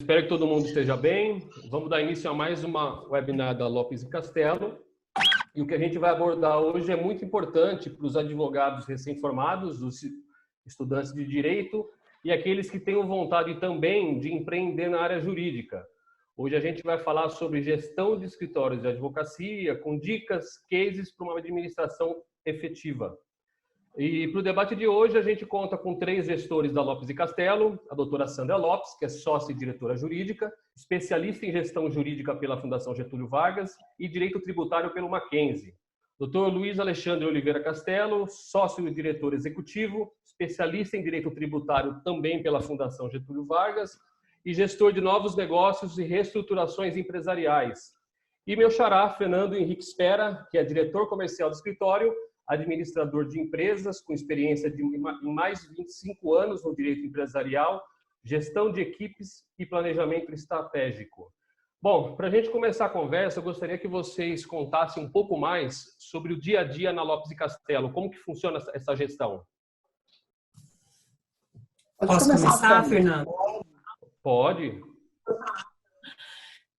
Espero que todo mundo esteja bem. Vamos dar início a mais uma webinar da Lopes e Castello. E o que a gente vai abordar hoje é muito importante para os advogados recém-formados, os estudantes de direito e aqueles que tenham vontade também de empreender na área jurídica. Hoje a gente vai falar sobre gestão de escritórios de advocacia, com dicas, cases para uma administração efetiva. E para o debate de hoje, a gente conta com 3 gestores da Lopes e Castello, a doutora Sandra Lopes, que é sócia e diretora jurídica, especialista em gestão jurídica pela Fundação Getúlio Vargas e direito tributário pelo Mackenzie. Doutor Luiz Alexandre Oliveira Castello, sócio e diretor executivo, especialista em direito tributário também pela Fundação Getúlio Vargas e gestor de novos negócios e reestruturações empresariais. E meu xará, Fernando Henrique Spera, que é diretor comercial do escritório, administrador de empresas com experiência em mais de 25 anos no direito empresarial, gestão de equipes e planejamento estratégico. Bom, para a gente começar a conversa, eu gostaria que vocês contassem um pouco mais sobre o dia a dia na Lopes e Castello, como que funciona essa gestão. Posso começar, Fernando? Pode.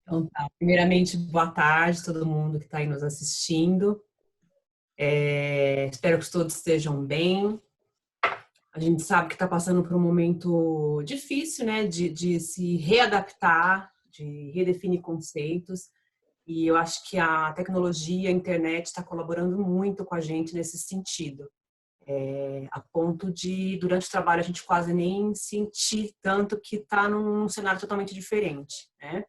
Então tá. Primeiramente, boa tarde a todo mundo que está aí nos assistindo. Espero que todos estejam bem. A gente sabe que está passando por um momento difícil, né, de se readaptar, de redefinir conceitos. E eu acho que a tecnologia, a internet está colaborando muito com a gente nesse sentido. A ponto de, durante o trabalho, a gente quase nem sentir tanto que está num cenário totalmente diferente, né?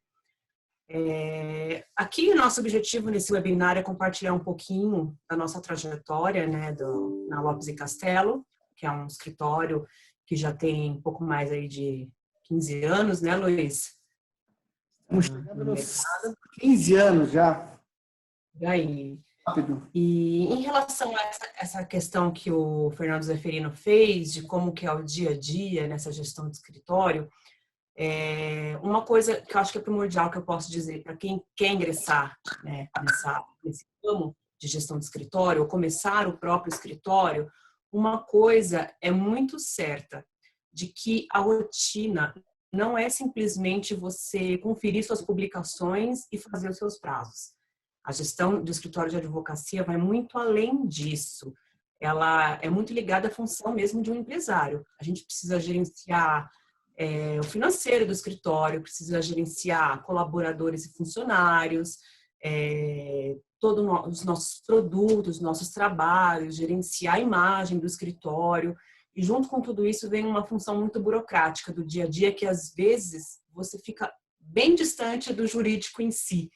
Aqui o nosso objetivo nesse webinar é compartilhar um pouquinho da nossa trajetória, né, na Lopes e Castello, que é um escritório que já tem um pouco mais aí de 15 anos, né, Luiz? Estamos chegando nos 15 anos já. E aí? Rápido. E em relação a essa questão que o Fernando Zeferino fez, de como que é o dia a dia nessa gestão de escritório, uma coisa que eu acho que é primordial que eu posso dizer para quem quer ingressar, né, nesse ramo de gestão de escritório ou começar o próprio escritório, uma coisa é muito certa, de que a rotina não é simplesmente você conferir suas publicações e fazer os seus prazos. A gestão do escritório de advocacia vai muito além disso. Ela é muito ligada à função mesmo de um empresário. A gente precisa gerenciar o financeiro do escritório, precisa gerenciar colaboradores e funcionários, todos os nossos produtos, nossos trabalhos, gerenciar a imagem do escritório. E junto com tudo isso vem uma função muito burocrática do dia a dia, que às vezes você fica bem distante do jurídico em si,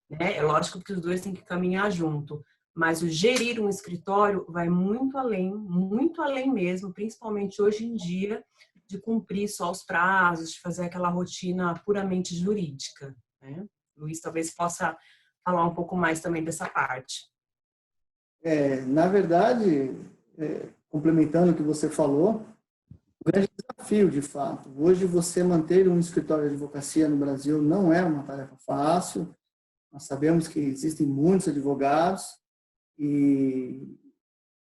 né? É lógico que os dois têm que caminhar junto, mas o gerir um escritório vai muito além mesmo, principalmente hoje em dia, de cumprir só os prazos, de fazer aquela rotina puramente jurídica, né? Luiz talvez possa falar um pouco mais também dessa parte. Na verdade, complementando o que você falou, o grande desafio, de fato, hoje você manter um escritório de advocacia no Brasil não é uma tarefa fácil. Nós sabemos que existem muitos advogados e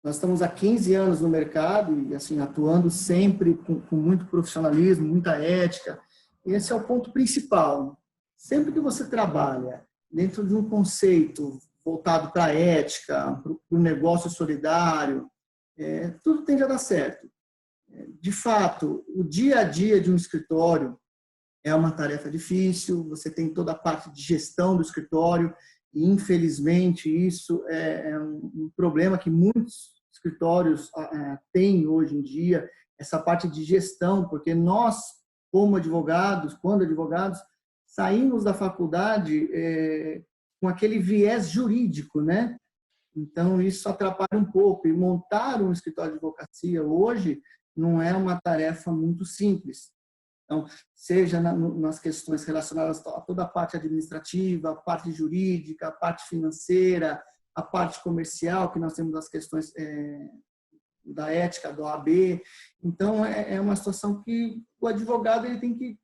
nós estamos há 15 anos no mercado e, assim, atuando sempre com muito profissionalismo, muita ética. E esse é o ponto principal. Sempre que você trabalha dentro de um conceito voltado para a ética, para o negócio solidário, tudo tende a dar certo. De fato, o dia a dia de um escritório é uma tarefa difícil, você tem toda a parte de gestão do escritório, e, infelizmente, isso é um problema que muitos escritórios têm hoje em dia, essa parte de gestão, porque nós, como advogados, quando advogados, saímos da faculdade com aquele viés jurídico, né? Então, isso atrapalha um pouco. E montar um escritório de advocacia hoje não é uma tarefa muito simples. Então, seja nas questões relacionadas a toda a parte administrativa, a parte jurídica, a parte financeira, a parte comercial, que nós temos as questões da ética, da OAB. Então, é uma situação que o advogado ele tem que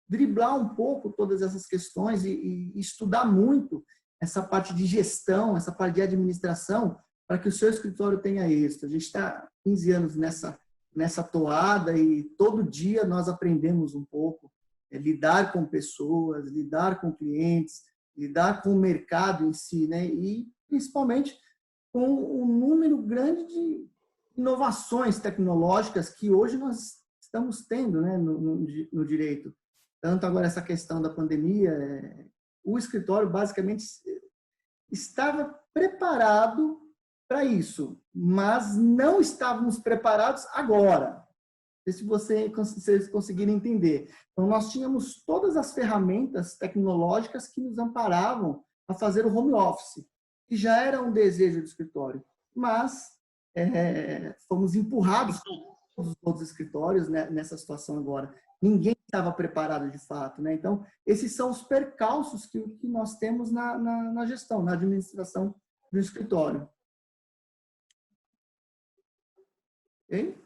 driblar um pouco todas essas questões e estudar muito essa parte de gestão, essa parte de administração, para que o seu escritório tenha êxito. A gente está 15 anos nessa toada e todo dia nós aprendemos um pouco lidar com pessoas, lidar com clientes, lidar com o mercado em si, né? E principalmente com um número grande de inovações tecnológicas que hoje nós estamos tendo, né, no direito. Tanto agora essa questão da pandemia, o escritório basicamente estava preparado para isso, mas não estávamos preparados agora. Não sei se vocês conseguirem entender. Então, nós tínhamos todas as ferramentas tecnológicas que nos amparavam a fazer o home office, que já era um desejo do escritório, mas fomos empurrados todos os outros escritórios, né, nessa situação agora. Ninguém estava preparado de fato, né? Então, esses são os percalços que nós temos na gestão, na administração do escritório. Ok?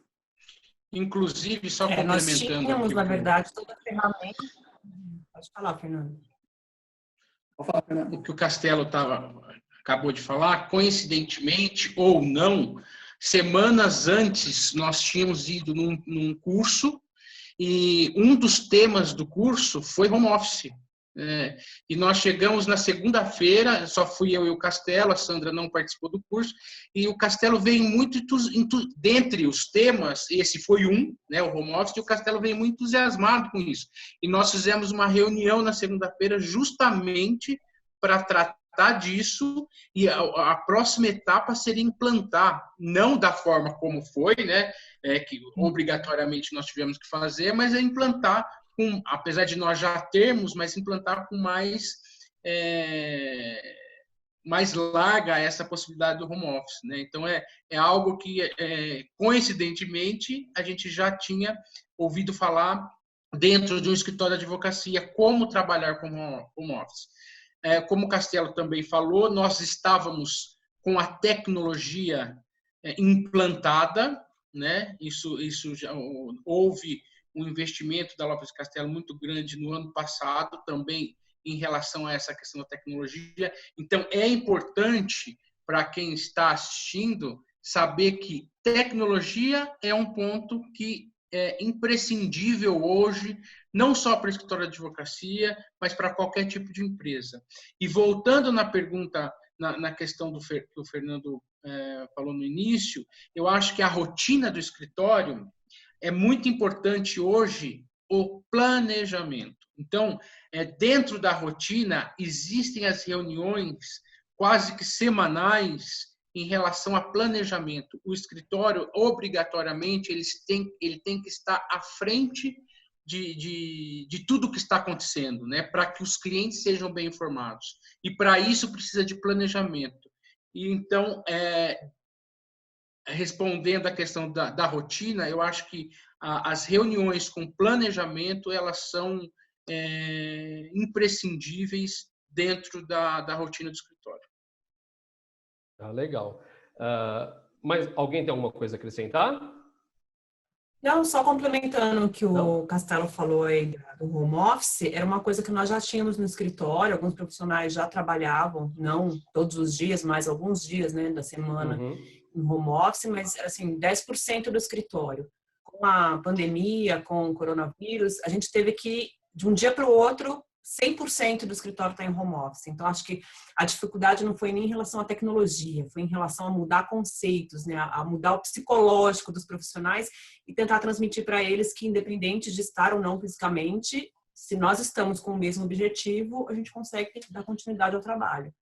Inclusive, só Nós complementando tínhamos, aqui na verdade, toda a ferramenta. Pode falar, Fernando. Pode falar, Fernando. o que o Castelo acabou de falar, coincidentemente ou não, semanas antes nós tínhamos ido num curso e um dos temas do curso foi home office. E nós chegamos na segunda-feira, só fui eu e o Castelo, a Sandra não participou do curso, e o Castelo veio muito, dentre os temas, esse foi um, né, o home office, e o Castelo veio muito entusiasmado com isso. E nós fizemos uma reunião na segunda-feira justamente para tratar disso, e a próxima etapa seria implantar, não da forma como foi, né, que obrigatoriamente nós tivemos que fazer, mas é implantar apesar de nós já termos, mas implantar com mais larga essa possibilidade do home office, né? Então, é algo que, coincidentemente, a gente já tinha ouvido falar dentro de um escritório de advocacia, como trabalhar com home office. Como o Castelo também falou, nós estávamos com a tecnologia implantada, né? Isso já houve um investimento da Lopes Castelo muito grande no ano passado, também em relação a essa questão da tecnologia. Então, é importante para quem está assistindo saber que tecnologia é um ponto que é imprescindível hoje, não só para o escritório de advocacia, mas para qualquer tipo de empresa. E voltando na pergunta, na questão que o Fernando falou no início, eu acho que a rotina do escritório é muito importante hoje o planejamento. Então, dentro da rotina, existem as reuniões quase que semanais em relação a planejamento. O escritório, obrigatoriamente, ele tem que estar à frente de tudo que está acontecendo, né? Para que os clientes sejam bem informados. E, para isso, precisa de planejamento. E, então, respondendo à questão da rotina, eu acho que as reuniões com planejamento, elas são imprescindíveis dentro da rotina do escritório. Legal. Mas alguém tem alguma coisa a acrescentar? Não, só complementando o que Não? o Castelo falou aí do home office, era uma coisa que nós já tínhamos no escritório, alguns profissionais já trabalhavam, não todos os dias, mas alguns dias, né, da semana em home office, mas assim, 10% do escritório. Com a pandemia, com o coronavírus, a gente teve que, de um dia para o outro, 100% do escritório está em home office. Então, acho que a dificuldade não foi nem em relação à tecnologia, foi em relação a mudar conceitos, né? A mudar o psicológico dos profissionais e tentar transmitir para eles que, independente de estar ou não fisicamente, se nós estamos com o mesmo objetivo, a gente consegue dar continuidade ao trabalho.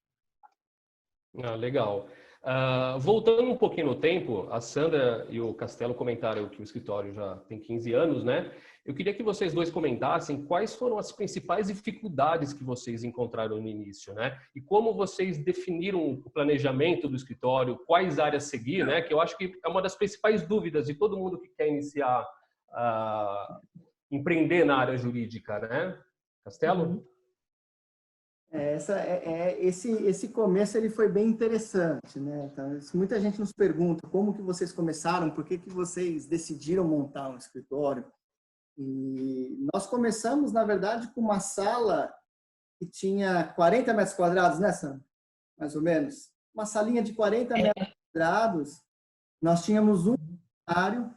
Legal. Voltando um pouquinho no tempo, a Sandra e o Castelo comentaram que o escritório já tem 15 anos, né? Eu queria que vocês dois comentassem quais foram as principais dificuldades que vocês encontraram no início, né? E como vocês definiram o planejamento do escritório, quais áreas seguir, né? Que eu acho que é uma das principais dúvidas de todo mundo que quer iniciar, empreender na área jurídica, né? Castelo? Esse começo ele foi bem interessante, né? Então, muita gente nos pergunta como que vocês começaram, por que vocês decidiram montar um escritório. E nós começamos, na verdade, com uma sala que tinha 40 metros quadrados, né, Sandra? Mais ou menos. Uma salinha de 40 metros quadrados. Nós tínhamos um funcionário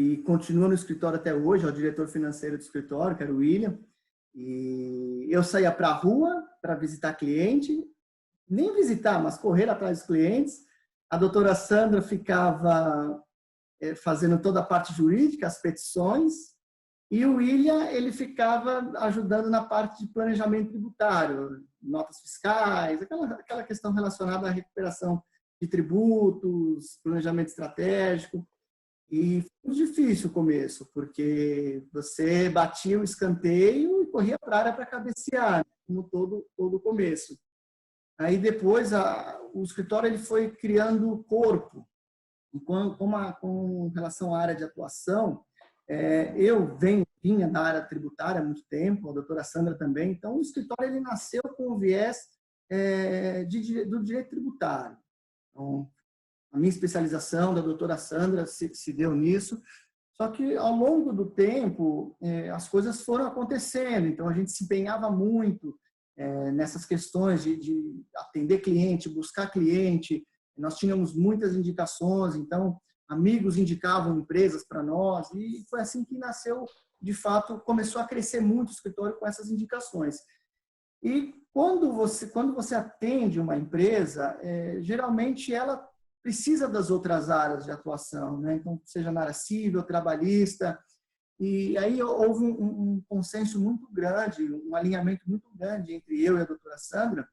e continua no escritório até hoje, é o diretor financeiro do escritório, que era o William. E eu saía para a rua para visitar cliente, nem visitar, mas correr atrás dos clientes. A doutora Sandra ficava fazendo toda a parte jurídica, as petições, e o William, ele ficava ajudando na parte de planejamento tributário, notas fiscais, aquela questão relacionada à recuperação de tributos, planejamento estratégico. E foi muito difícil o começo, porque você batia o escanteio e corria para a área para cabecear, como todo o começo. Aí depois o escritório ele foi criando corpo. E com relação à área de atuação, eu vinha da área tributária há muito tempo, a doutora Sandra também. Então, o escritório ele nasceu com o viés do direito tributário. Então, a minha especialização da doutora Sandra se deu nisso. Só que, ao longo do tempo, as coisas foram acontecendo. Então, a gente se empenhava muito nessas questões de atender cliente, buscar cliente. Nós tínhamos muitas indicações, então, amigos indicavam empresas para nós. E foi assim que nasceu, de fato, começou a crescer muito o escritório com essas indicações. E quando você atende uma empresa, geralmente ela precisa das outras áreas de atuação, né? Então, seja na área civil, trabalhista, e aí houve um consenso muito grande, um alinhamento muito grande entre eu e a doutora Sandra,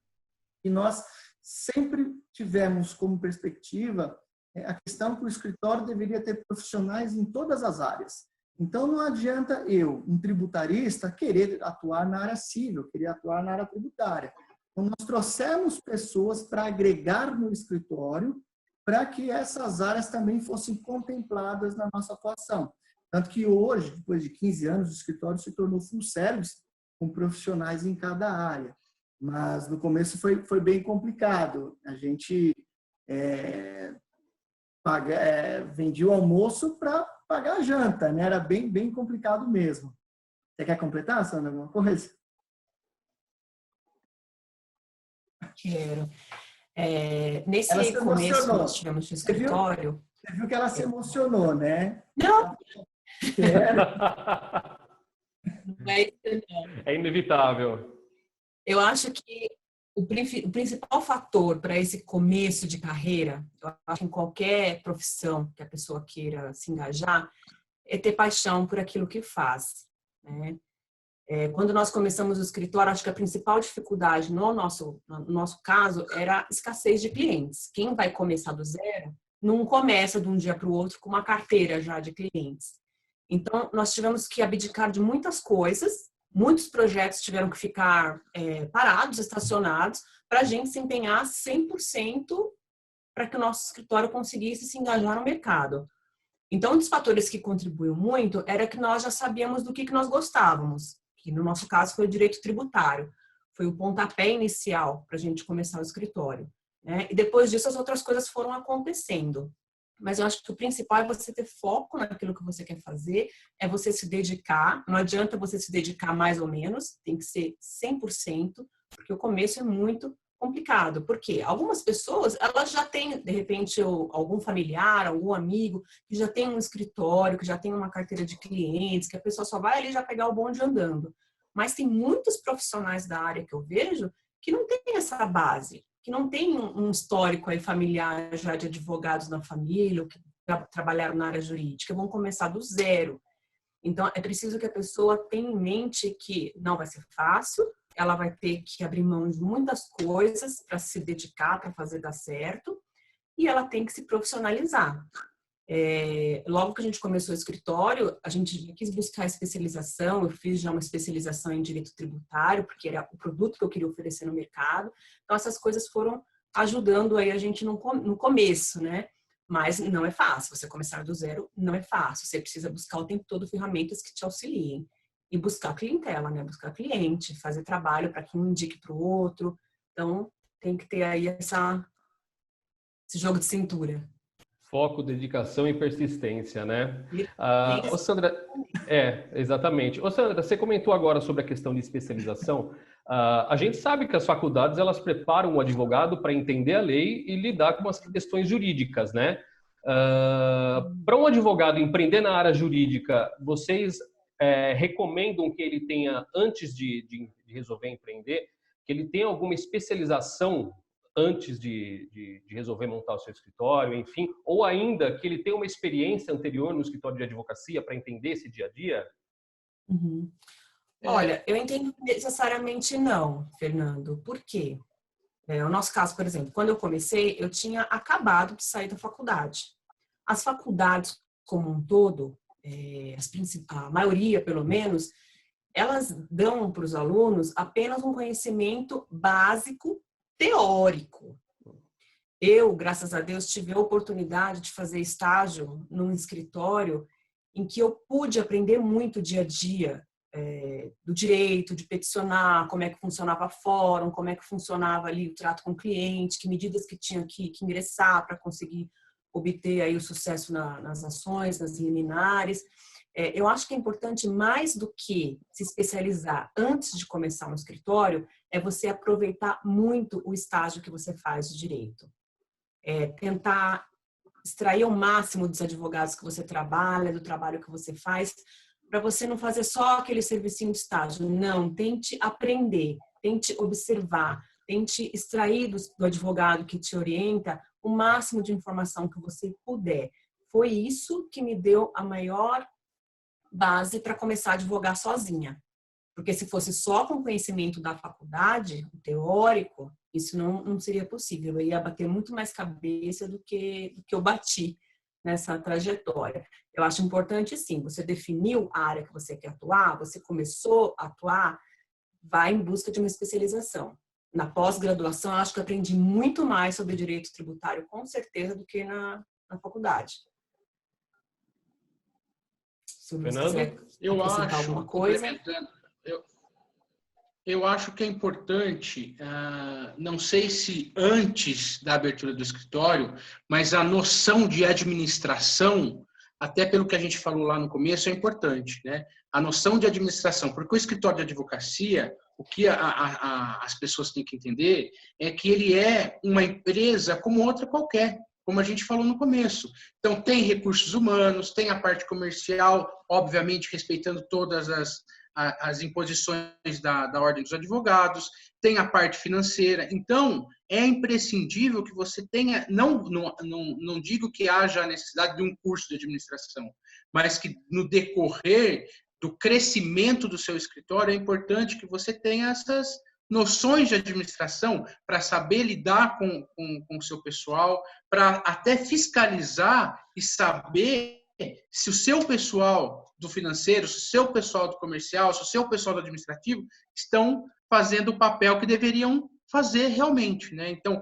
e nós sempre tivemos como perspectiva a questão que o escritório deveria ter profissionais em todas as áreas. Então, não adianta eu, um tributarista, querer atuar na área civil, querer atuar na área tributária. Então, nós trouxemos pessoas para agregar no escritório, para que essas áreas também fossem contempladas na nossa atuação. Tanto que hoje, depois de 15 anos, o escritório se tornou full service, com profissionais em cada área. Mas no começo foi bem complicado. A gente vendia o almoço para pagar a janta, né? Era bem complicado mesmo. Você quer completar, Sandra, alguma coisa? Quero. Nesse começo que nós tivemos no escritório... Você viu que ela se emocionou, né? Não! É inevitável. Eu acho que o principal fator para esse começo de carreira, eu acho que em qualquer profissão que a pessoa queira se engajar, é ter paixão por aquilo que faz, né? Quando nós começamos o escritório, acho que a principal dificuldade no nosso caso era a escassez de clientes. Quem vai começar do zero não começa de um dia para o outro com uma carteira já de clientes. Então, nós tivemos que abdicar de muitas coisas, muitos projetos tiveram que ficar parados, estacionados, para a gente se empenhar 100% para que o nosso escritório conseguisse se engajar no mercado. Então, um dos fatores que contribuiu muito era que nós já sabíamos do que nós gostávamos, que no nosso caso foi o direito tributário. Foi o pontapé inicial para a gente começar o escritório, né? E depois disso as outras coisas foram acontecendo. Mas eu acho que o principal é você ter foco naquilo que você quer fazer, é você se dedicar. Não adianta você se dedicar mais ou menos, tem que ser 100%, porque o começo é muito complicado. Porque algumas pessoas, elas já têm, de repente, algum familiar, algum amigo, que já tem um escritório, que já tem uma carteira de clientes, que a pessoa só vai ali já pegar o bonde andando. Mas tem muitos profissionais da área que eu vejo que não tem essa base, que não tem um histórico aí familiar já de advogados na família, ou que trabalharam na área jurídica, vão começar do zero. Então, é preciso que a pessoa tenha em mente que não vai ser fácil, ela vai ter que abrir mão de muitas coisas para se dedicar, para fazer dar certo, e ela tem que se profissionalizar. Logo que a gente começou o escritório, a gente quis buscar especialização, eu fiz já uma especialização em direito tributário, porque era o produto que eu queria oferecer no mercado. Então, essas coisas foram ajudando aí a gente no começo, né? Mas não é fácil, você começar do zero não é fácil, você precisa buscar o tempo todo ferramentas que te auxiliem. E buscar clientela, né? Buscar cliente, fazer trabalho para que um indique para o outro. Então, tem que ter aí esse jogo de cintura. Foco, dedicação e persistência, né? Ô Sandra, exatamente. Ô Sandra, você comentou agora sobre a questão de especialização. A gente sabe que as faculdades, elas preparam o advogado para entender a lei e lidar com as questões jurídicas, né? Para um advogado empreender na área jurídica, vocês recomendam que ele tenha, antes de resolver empreender, que ele tenha alguma especialização antes de resolver montar o seu escritório, enfim, ou ainda que ele tenha uma experiência anterior no escritório de advocacia para entender esse dia a dia? Uhum. Olha, eu entendo que necessariamente não, Fernando. Por quê? O nosso caso, por exemplo, quando eu comecei, eu tinha acabado de sair da faculdade. As faculdades, como um todo, a maioria, pelo menos, elas dão para os alunos apenas um conhecimento básico teórico. Eu, graças a Deus, tive a oportunidade de fazer estágio num escritório em que eu pude aprender muito dia a dia do direito, de peticionar, como é que funcionava fórum, como é que funcionava ali o trato com o cliente, que medidas que tinha que ingressar para conseguir obter aí o sucesso nas ações, nas liminares. Eu acho que é importante, mais do que se especializar antes de começar um escritório, é você aproveitar muito o estágio que você faz de direito. Tentar extrair o máximo dos advogados que você trabalha, do trabalho que você faz, para você não fazer só aquele servicinho de estágio. Não, tente aprender, tente observar, tente extrair do advogado que te orienta o máximo de informação que você puder. Foi isso que me deu a maior base para começar a advogar sozinha. Porque se fosse só com conhecimento da faculdade, o teórico, isso não seria possível. Eu ia bater muito mais cabeça do que eu bati nessa trajetória. Eu acho importante, sim, você definiu a área que você quer atuar, você começou a atuar, vai em busca de uma especialização. Na pós-graduação, eu acho que eu aprendi muito mais sobre direito tributário, com certeza, do que na faculdade. Se você quiser acrescentar alguma coisa. Eu acho que é importante, não sei se antes da abertura do escritório, mas a noção de administração, até pelo que a gente falou lá no começo, é importante, né? A noção de administração, porque o escritório de advocacia, o que as pessoas têm que entender é que ele é uma empresa como outra qualquer, como a gente falou no começo. Então, tem recursos humanos, tem a parte comercial, obviamente respeitando todas as imposições da Ordem dos Advogados, tem a parte financeira. Então, é imprescindível que você tenha, não digo que haja a necessidade de um curso de administração, mas que no decorrer do crescimento do seu escritório, é importante que você tenha essas noções de administração para saber lidar com o seu pessoal, para até fiscalizar e saber se o seu pessoal do financeiro, se o seu pessoal do comercial, se o seu pessoal do administrativo estão fazendo o papel que deveriam fazer realmente, né? Então,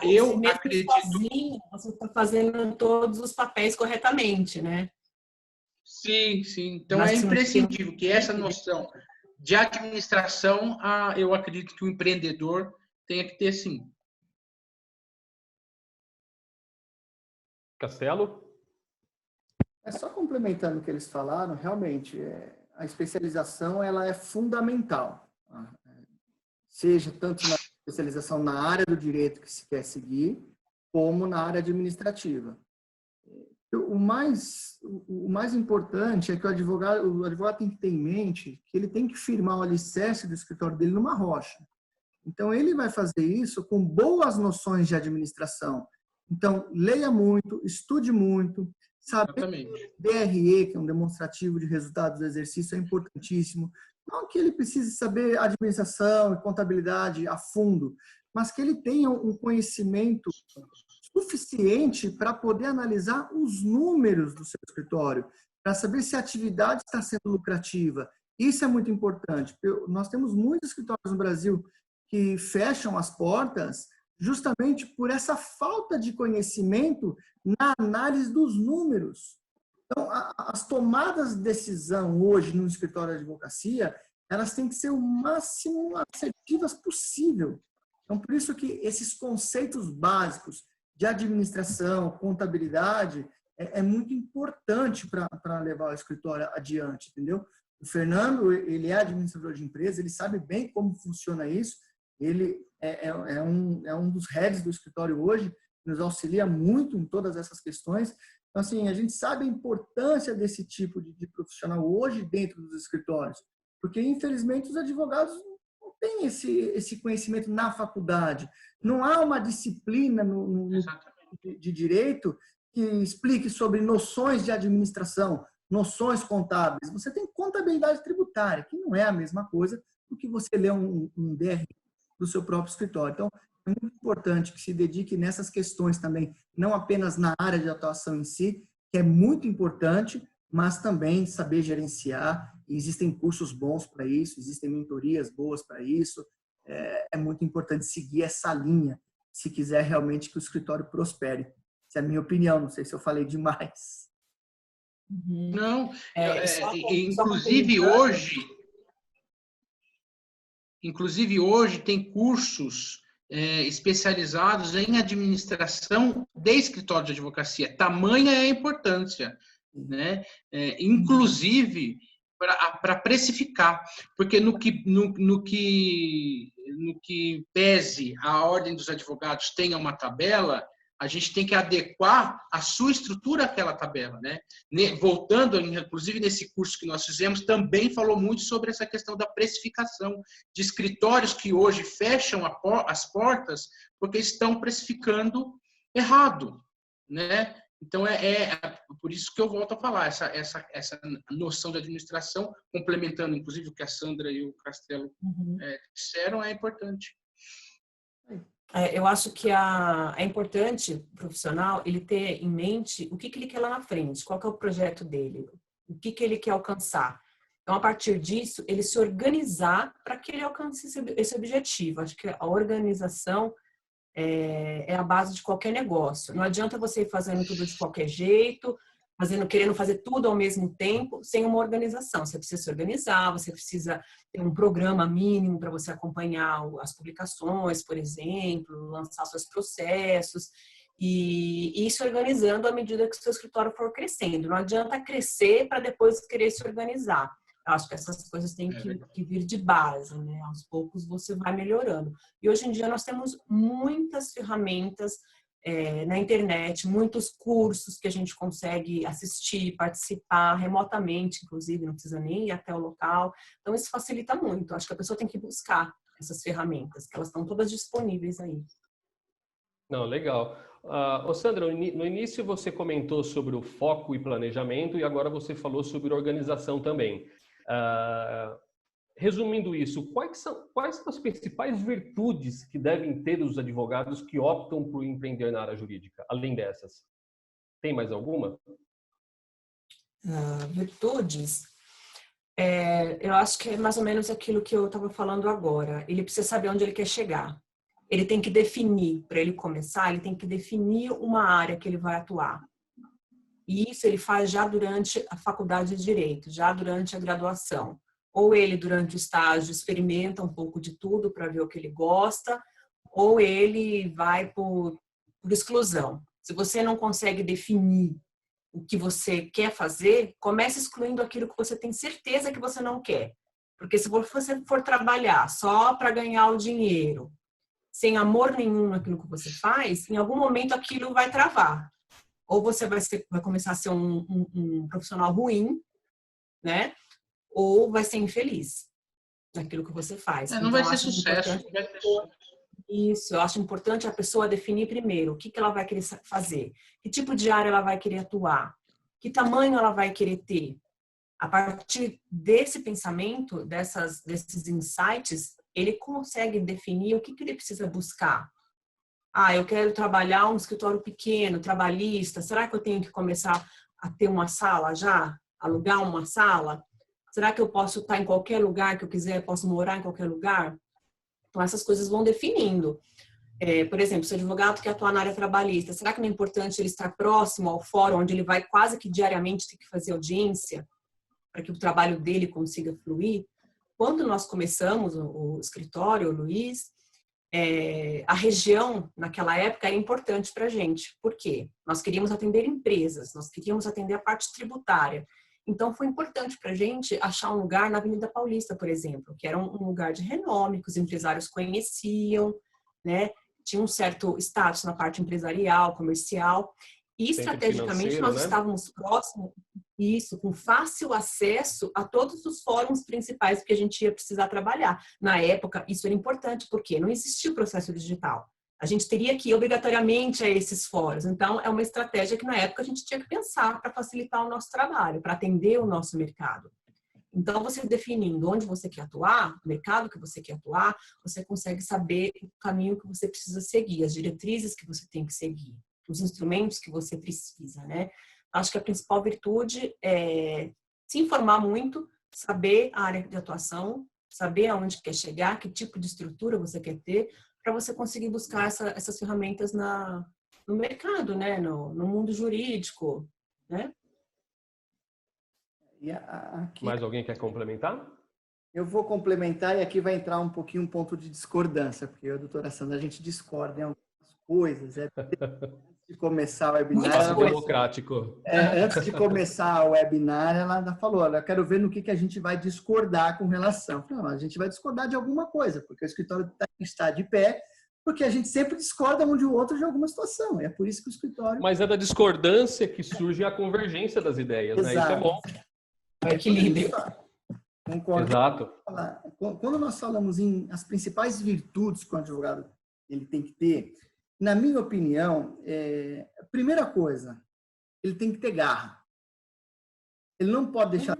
eu acredito... Sozinho, você está fazendo todos os papéis corretamente, né? Sim, sim. Então, é imprescindível que essa noção de administração, eu acredito que o empreendedor tenha que ter, sim. Castelo? Só complementando o que eles falaram, realmente, a especialização ela é fundamental. Seja tanto na especialização na área do direito que se quer seguir, como na área administrativa. O mais importante é que o advogado tem que ter em mente que ele tem que firmar o alicerce do escritório dele numa rocha. Então, ele vai fazer isso com boas noções de administração. Então, leia muito, estude muito, saber DRE, que é um demonstrativo de resultados do exercício, é importantíssimo. Não que ele precise saber administração e contabilidade a fundo, mas que ele tenha um conhecimento suficiente para poder analisar os números do seu escritório, para saber se a atividade está sendo lucrativa. Isso é muito importante. Nós temos muitos escritórios no Brasil que fecham as portas justamente por essa falta de conhecimento na análise dos números. Então, as tomadas de decisão hoje no escritório de advocacia, elas têm que ser o máximo assertivas possível. Então, por isso que esses conceitos básicos de administração, contabilidade, é muito importante para levar o escritório adiante, entendeu? O Fernando, ele é administrador de empresa, ele sabe bem como funciona isso, ele é um dos heads do escritório hoje, nos auxilia muito em todas essas questões. Então, assim, a gente sabe a importância desse tipo de profissional hoje dentro dos escritórios, porque, infelizmente, os advogados não têm esse conhecimento na faculdade. Não há uma disciplina de direito que explique sobre noções de administração, noções contábeis. Você tem contabilidade tributária, que não é a mesma coisa do que você ler um DRE do seu próprio escritório. Então, é muito importante que se dedique nessas questões também, não apenas na área de atuação em si, que é muito importante, mas também saber gerenciar. Existem cursos bons para isso, existem mentorias boas para isso. É muito importante seguir essa linha, se quiser realmente que o escritório prospere. Essa é a minha opinião, não sei se eu falei demais. Não, inclusive hoje tem cursos especializados em administração de escritório de advocacia. Tamanha é a importância, né? Inclusive para precificar, porque no que pese a Ordem dos Advogados tenha uma tabela, a gente tem que adequar a sua estrutura àquela tabela, né? Voltando, inclusive, nesse curso que nós fizemos, também falou muito sobre essa questão da precificação de escritórios que hoje fecham as portas porque estão precificando errado, né? Então, é por isso que eu volto a falar, essa noção de administração, complementando, inclusive, o que a Sandra e o Castelo disseram, é importante. Eu acho que é importante o profissional ele ter em mente o que ele quer lá na frente, qual que é o projeto dele, o que ele quer alcançar. Então, a partir disso, ele se organizar para que ele alcance esse objetivo. Acho que a organização é a base de qualquer negócio. Não adianta você ir fazendo tudo de qualquer jeito, querendo fazer tudo ao mesmo tempo, sem uma organização. Você precisa se organizar, você precisa ter um programa mínimo para você acompanhar as publicações, por exemplo, lançar seus processos e ir se organizando à medida que o seu escritório for crescendo. Não adianta crescer para depois querer se organizar. Eu acho que essas coisas têm que vir de base, né? Aos poucos você vai melhorando. E hoje em dia nós temos muitas ferramentas na internet, muitos cursos que a gente consegue assistir, participar remotamente, inclusive, não precisa nem ir até o local. Então, isso facilita muito. Acho que a pessoa tem que buscar essas ferramentas, que elas estão todas disponíveis aí. Não, legal. Sandra, no início você comentou sobre o foco e planejamento e agora você falou sobre organização também. Resumindo isso, quais são as principais virtudes que devem ter os advogados que optam por empreender na área jurídica, além dessas? Tem mais alguma? Virtudes? Eu acho que é mais ou menos aquilo que eu estava falando agora. Ele precisa saber onde ele quer chegar. Ele tem que definir, para ele começar, ele tem que definir uma área que ele vai atuar. E isso ele faz já durante a faculdade de Direito, já durante a graduação. Ou ele, durante o estágio, experimenta um pouco de tudo para ver o que ele gosta, ou ele vai por exclusão. Se você não consegue definir o que você quer fazer, comece excluindo aquilo que você tem certeza que você não quer. Porque se você for trabalhar só para ganhar o dinheiro, sem amor nenhum naquilo que você faz, em algum momento aquilo vai travar. Ou você vai começar a ser um profissional ruim, né? Ou vai ser infeliz naquilo que você faz. Não vai ser sucesso. Isso, eu acho importante a pessoa definir primeiro o que ela vai querer fazer, que tipo de área ela vai querer atuar, que tamanho ela vai querer ter. A partir desse pensamento, desses insights, ele consegue definir o que ele precisa buscar. Eu quero trabalhar um escritório pequeno, trabalhista, será que eu tenho que começar a ter uma sala já? Alugar uma sala? Será que eu posso estar em qualquer lugar que eu quiser? Posso morar em qualquer lugar? Então, essas coisas vão definindo. Por exemplo, se o advogado quer atuar na área trabalhista, será que não é importante ele estar próximo ao fórum, onde ele vai quase que diariamente ter que fazer audiência, para que o trabalho dele consiga fluir? Quando nós começamos o escritório, o Luiz, a região, naquela época, era importante para a gente. Por quê? Nós queríamos atender empresas, nós queríamos atender a parte tributária. Então, foi importante para a gente achar um lugar na Avenida Paulista, por exemplo, que era um lugar de renome, que os empresários conheciam, né? tinha um certo status na parte empresarial, comercial, e estrategicamente nós estávamos próximos, isso, com fácil acesso a todos os fóruns principais que a gente ia precisar trabalhar. Na época, isso era importante, porque não existia o processo digital. A gente teria que ir obrigatoriamente a esses fóruns. Então, é uma estratégia que na época a gente tinha que pensar para facilitar o nosso trabalho, para atender o nosso mercado. Então, você definindo onde você quer atuar, o mercado que você quer atuar, você consegue saber o caminho que você precisa seguir, as diretrizes que você tem que seguir, os instrumentos que você precisa, né? Acho que a principal virtude é se informar muito, saber a área de atuação, saber aonde quer chegar, que tipo de estrutura você quer ter, para você conseguir buscar essas ferramentas no mercado, né? No mundo jurídico, né? E aqui, Mais alguém quer complementar? eu vou complementar e aqui vai entrar um pouquinho um ponto de discordância, porque eu e a doutora Sandra, a gente discorda em algumas coisas. Antes de começar o webinar, democrático. Antes de começar o webinar, ela ainda falou, olha, eu quero ver no que a gente vai discordar com relação. Não, a gente vai discordar de alguma coisa, porque o escritório está de pé, porque a gente sempre discorda um de outro de alguma situação. É por isso que o escritório... Mas é da discordância que surge a convergência das ideias, né? Isso é bom. Equilíbrio. Concordo. Exato. Quando nós falamos em as principais virtudes que o advogado ele tem que ter, na minha opinião, a primeira coisa, ele tem que ter garra. Ele não pode deixar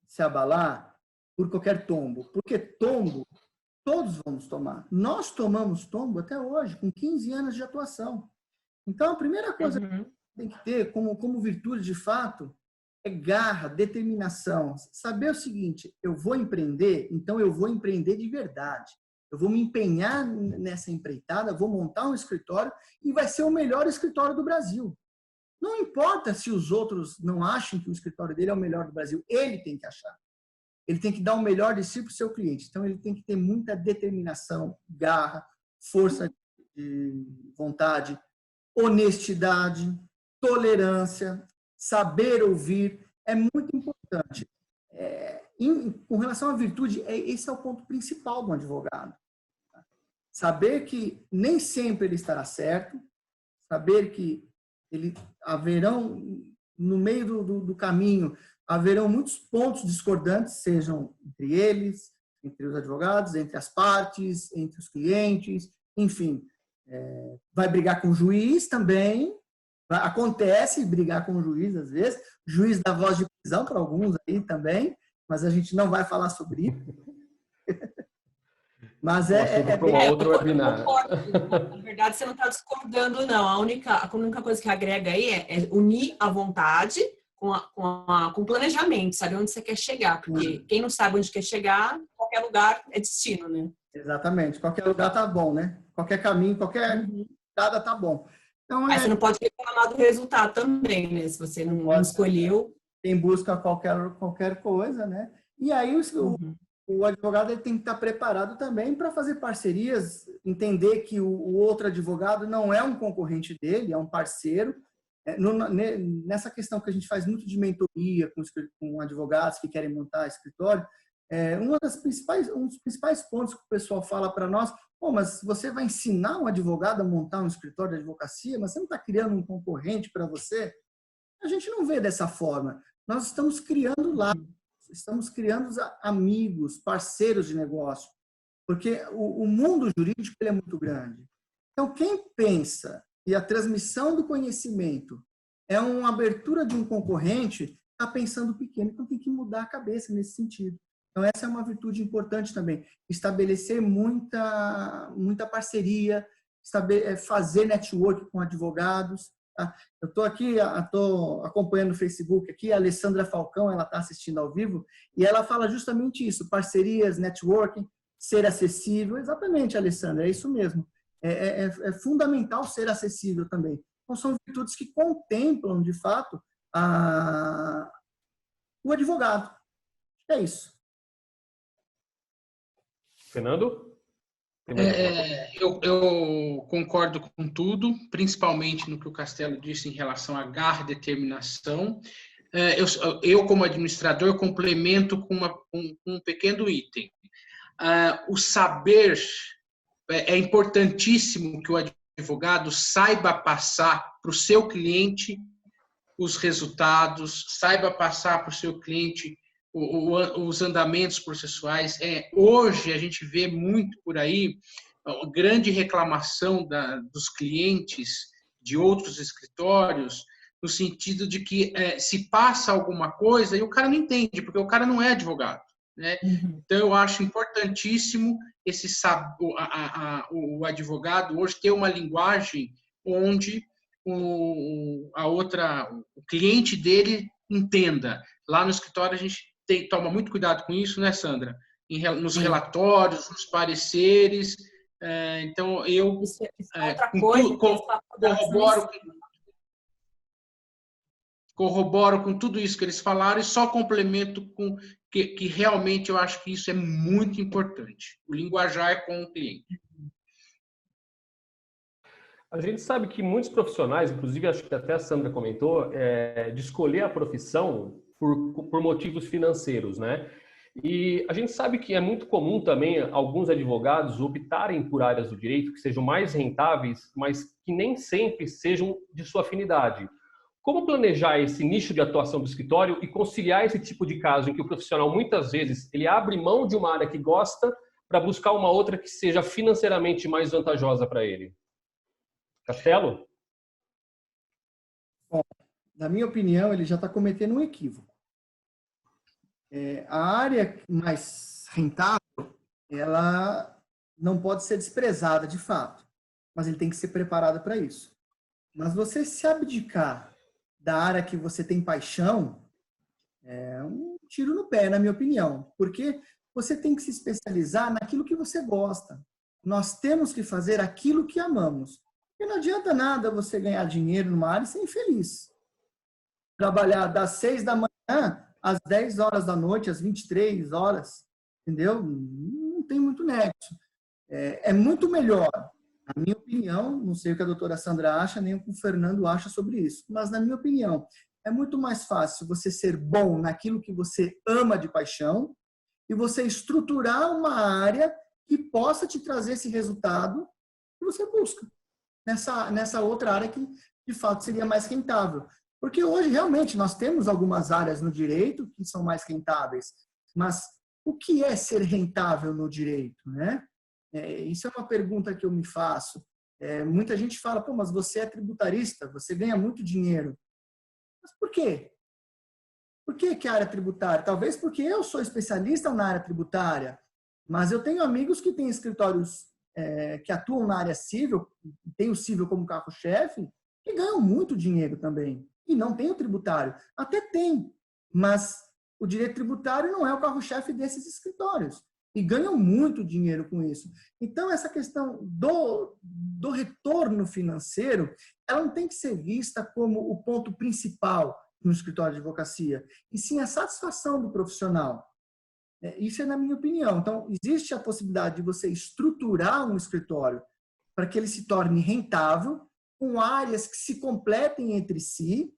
se abalar por qualquer tombo, porque tombo todos vamos tomar. Nós tomamos tombo até hoje, com 15 anos de atuação. Então, a primeira coisa que tem que ter como virtude de fato é garra, determinação. Saber o seguinte, eu vou empreender, então eu vou empreender de verdade. Eu vou me empenhar nessa empreitada, vou montar um escritório e vai ser o melhor escritório do Brasil. Não importa se os outros não acham que o escritório dele é o melhor do Brasil, ele tem que achar. Ele tem que dar o melhor de si para o seu cliente. Então, ele tem que ter muita determinação, garra, força de vontade, honestidade, tolerância, saber ouvir. É muito importante. Com relação à virtude, esse é o ponto principal do advogado. Saber que nem sempre ele estará certo, saber que haverão, no meio do caminho, haverão muitos pontos discordantes, sejam entre eles, entre os advogados, entre as partes, entre os clientes, enfim. Vai brigar com o juiz também. Acontece brigar com o juiz, às vezes. O juiz dá voz de prisão para alguns aí também, mas a gente não vai falar sobre isso. Mas outro webinar. Na verdade, você não está discordando, não. A única coisa que agrega aí é unir a vontade com o planejamento, saber onde você quer chegar. Porque quem não sabe onde quer chegar, qualquer lugar é destino, né? Exatamente. Qualquer lugar tá bom, né? Qualquer caminho, qualquer estrada tá bom. Então, mas você não pode reclamar do resultado também, né? Se você não escolheu. Quem busca qualquer coisa, né? E aí o advogado ele tem que estar preparado também para fazer parcerias, entender que o outro advogado não é um concorrente dele, é um parceiro. Nessa questão que a gente faz muito de mentoria com advogados que querem montar escritório, um dos principais pontos que o pessoal fala para nós, mas você vai ensinar um advogado a montar um escritório de advocacia, mas você não está criando um concorrente para você? A gente não vê dessa forma. Nós estamos criando laços, estamos criando amigos, parceiros de negócio, porque o mundo jurídico ele é muito grande. Então, quem pensa que a transmissão do conhecimento é uma abertura de um concorrente, está pensando pequeno, então tem que mudar a cabeça nesse sentido. Então, essa é uma virtude importante também. Estabelecer muita parceria, fazer network com advogados. Tá? Eu estou acompanhando no Facebook aqui, a Alessandra Falcão, ela está assistindo ao vivo, e ela fala justamente isso, parcerias, networking, ser acessível. Exatamente, Alessandra, é isso mesmo. É fundamental ser acessível também. Então, são virtudes que contemplam, de fato, o advogado. É isso. Fernando? Eu concordo com tudo, principalmente no que o Castelo disse em relação à garra e determinação. Eu, como administrador, complemento com um pequeno item. O saber é importantíssimo que o advogado saiba passar para o seu cliente os resultados, saiba passar para o seu cliente os andamentos processuais. Hoje a gente vê muito por aí a grande reclamação dos clientes de outros escritórios, no sentido de que se passa alguma coisa e o cara não entende, porque o cara não é advogado, né? Então, eu acho importantíssimo o advogado hoje ter uma linguagem onde o cliente dele entenda. Lá no escritório, a gente toma muito cuidado com isso, né, Sandra? Nos relatórios, nos pareceres. Então, eu corroboro com tudo isso que eles falaram e só complemento com que realmente eu acho que isso é muito importante. O linguajar com o cliente. A gente sabe que muitos profissionais, inclusive acho que até a Sandra comentou, de escolher a profissão por motivos financeiros, né? E a gente sabe que é muito comum também alguns advogados optarem por áreas do direito que sejam mais rentáveis, mas que nem sempre sejam de sua afinidade. Como planejar esse nicho de atuação do escritório e conciliar esse tipo de caso em que o profissional muitas vezes ele abre mão de uma área que gosta para buscar uma outra que seja financeiramente mais vantajosa para ele? Castelo? Bom, na minha opinião, ele já está cometendo um equívoco. A área mais rentável, ela não pode ser desprezada de fato, mas ele tem que ser preparado para isso. Mas você se abdicar da área que você tem paixão, é um tiro no pé, na minha opinião, porque você tem que se especializar naquilo que você gosta. Nós temos que fazer aquilo que amamos. E não adianta nada você ganhar dinheiro numa área e ser infeliz. Trabalhar das 6 da manhã às 10 horas da noite, às 23 horas, entendeu? Não tem muito nexo. É muito melhor, na minha opinião, não sei o que a doutora Sandra acha, nem o que o Fernando acha sobre isso, mas na minha opinião, é muito mais fácil você ser bom naquilo que você ama de paixão e você estruturar uma área que possa te trazer esse resultado que você busca nessa outra área que, de fato, seria mais rentável. Porque hoje, realmente, nós temos algumas áreas no direito que são mais rentáveis, mas o que é ser rentável no direito, né? Isso é uma pergunta que eu me faço. Muita gente fala, pô, mas você é tributarista, você ganha muito dinheiro. Mas por quê? Por que a área tributária? Talvez porque eu sou especialista na área tributária, mas eu tenho amigos que têm escritórios que atuam na área civil, tem o civil como carro-chefe, que ganham muito dinheiro também. E não tem o tributário. Até tem, mas o direito tributário não é o carro-chefe desses escritórios. E ganham muito dinheiro com isso. Então, essa questão do retorno financeiro, ela não tem que ser vista como o ponto principal no escritório de advocacia, e sim a satisfação do profissional. Isso é na minha opinião. Então, existe a possibilidade de você estruturar um escritório para que ele se torne rentável, com áreas que se completem entre si,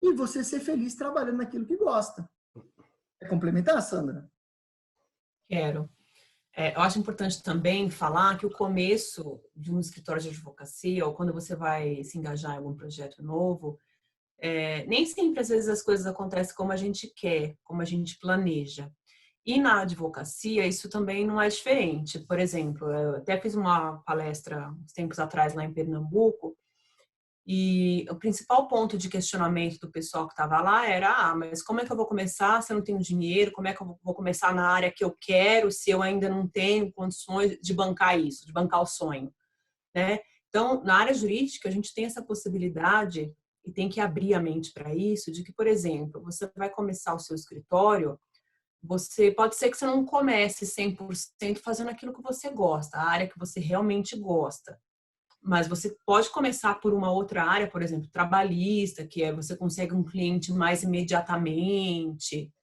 e você ser feliz trabalhando naquilo que gosta. Quer complementar, Sandra? Quero. Eu acho importante também falar que o começo de um escritório de advocacia, ou quando você vai se engajar em algum projeto novo, nem sempre, às vezes, as coisas acontecem como a gente quer, como a gente planeja. E na advocacia, isso também não é diferente. Por exemplo, eu até fiz uma palestra uns tempos atrás lá em Pernambuco, e o principal ponto de questionamento do pessoal que estava lá era: mas como é que eu vou começar se eu não tenho dinheiro? Como é que eu vou começar na área que eu quero se eu ainda não tenho condições de bancar isso, de bancar o sonho, né? Então, na área jurídica, a gente tem essa possibilidade e tem que abrir a mente para isso, de que, por exemplo, você vai começar o seu escritório, pode ser que você não comece 100% fazendo aquilo que você gosta, a área que você realmente gosta. Mas você pode começar por uma outra área, por exemplo, trabalhista, que você consegue um cliente mais imediatamente,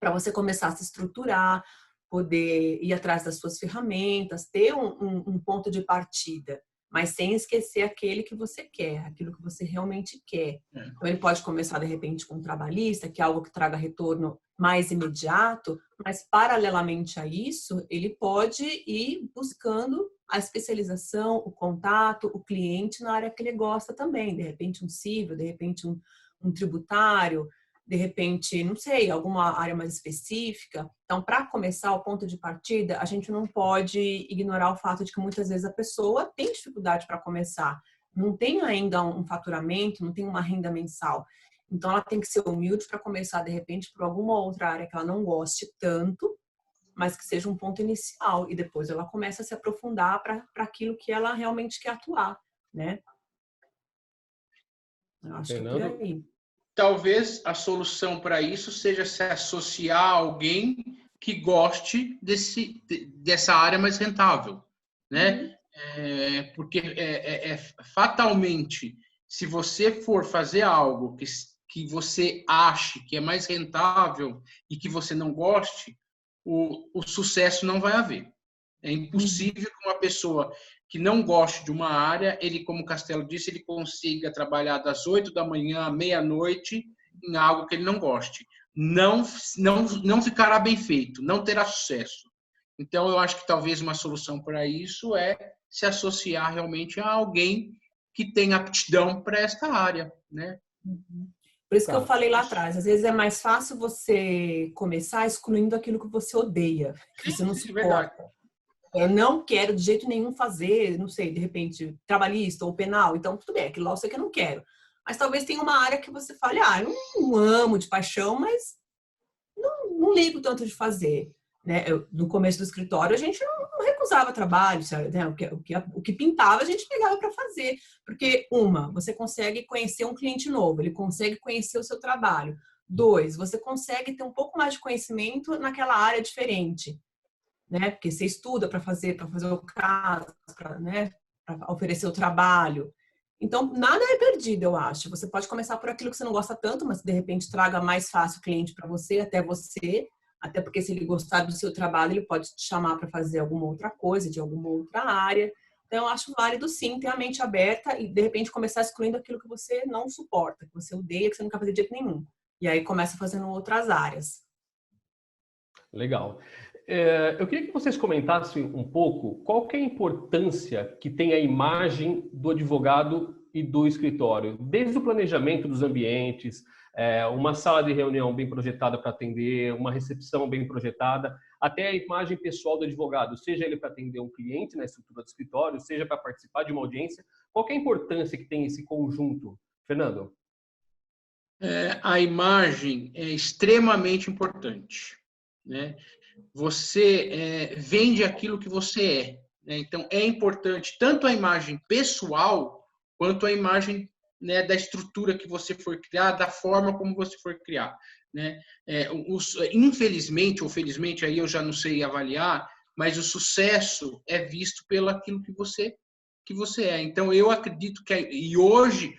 para você começar a se estruturar, poder ir atrás das suas ferramentas, ter um ponto de partida, mas sem esquecer aquele que você quer, aquilo que você realmente quer. Então, ele pode começar, de repente, com um trabalhista, que é algo que traga retorno mais imediato, mas paralelamente a isso, ele pode ir buscando a especialização, o contato, o cliente na área que ele gosta também, de repente um civil, de repente um tributário, de repente, não sei, alguma área mais específica. Então, para começar, o ponto de partida, a gente não pode ignorar o fato de que muitas vezes a pessoa tem dificuldade para começar, não tem ainda um faturamento, não tem uma renda mensal. Então, ela tem que ser humilde para começar, de repente, por alguma outra área que ela não goste tanto, mas que seja um ponto inicial. E depois ela começa a se aprofundar para aquilo que ela realmente quer atuar, né? Eu acho que é por aí. Talvez a solução para isso seja se associar a alguém que goste dessa área mais rentável, né? Porque fatalmente, se você for fazer algo que você ache que é mais rentável e que você não goste, o sucesso não vai haver. É impossível que uma pessoa que não goste de uma área, ele, como o Castelo disse, ele consiga trabalhar das 8 da manhã à meia-noite em algo que ele não goste. Não ficará bem feito, não terá sucesso. Então, eu acho que talvez uma solução para isso é se associar realmente a alguém que tem aptidão para esta área, né? Por isso que eu falei lá atrás, às vezes é mais fácil você começar excluindo aquilo que você odeia, que você não suporta. Eu não quero de jeito nenhum fazer, não sei, de repente, trabalhista ou penal. Então, tudo bem, aquilo lá eu sei que eu não quero. Mas talvez tenha uma área que você fale, eu não amo de paixão, mas não ligo tanto de fazer. Né? No começo do escritório, a gente não recusava trabalho, sabe? Né? O que pintava, a gente pegava para fazer. Porque, você consegue conhecer um cliente novo, ele consegue conhecer o seu trabalho. 2, você consegue ter um pouco mais de conhecimento naquela área diferente. Né? Porque você estuda para fazer o caso, para oferecer o trabalho. Então, nada é perdido, eu acho. Você pode começar por aquilo que você não gosta tanto, mas de repente traga mais fácil o cliente para você, até porque se ele gostar do seu trabalho, ele pode te chamar para fazer alguma outra coisa, de alguma outra área. Então, eu acho válido sim ter a mente aberta e de repente começar excluindo aquilo que você não suporta, que você odeia, que você não quer fazer de jeito nenhum. E aí começa fazendo outras áreas. Legal. Eu queria que vocês comentassem um pouco qual que é a importância que tem a imagem do advogado e do escritório, desde o planejamento dos ambientes, uma sala de reunião bem projetada para atender, uma recepção bem projetada, até a imagem pessoal do advogado, seja ele para atender um cliente na estrutura do escritório, seja para participar de uma audiência. Qual que é a importância que tem esse conjunto? Fernando? A imagem é extremamente importante, né? Você vende aquilo que você é, né? Então, é importante tanto a imagem pessoal quanto a imagem, né, da estrutura que você for criar, da forma como você for criar, né? Infelizmente ou felizmente, aí eu já não sei avaliar, mas o sucesso é visto pelo aquilo que você é. Então, eu acredito que... E hoje,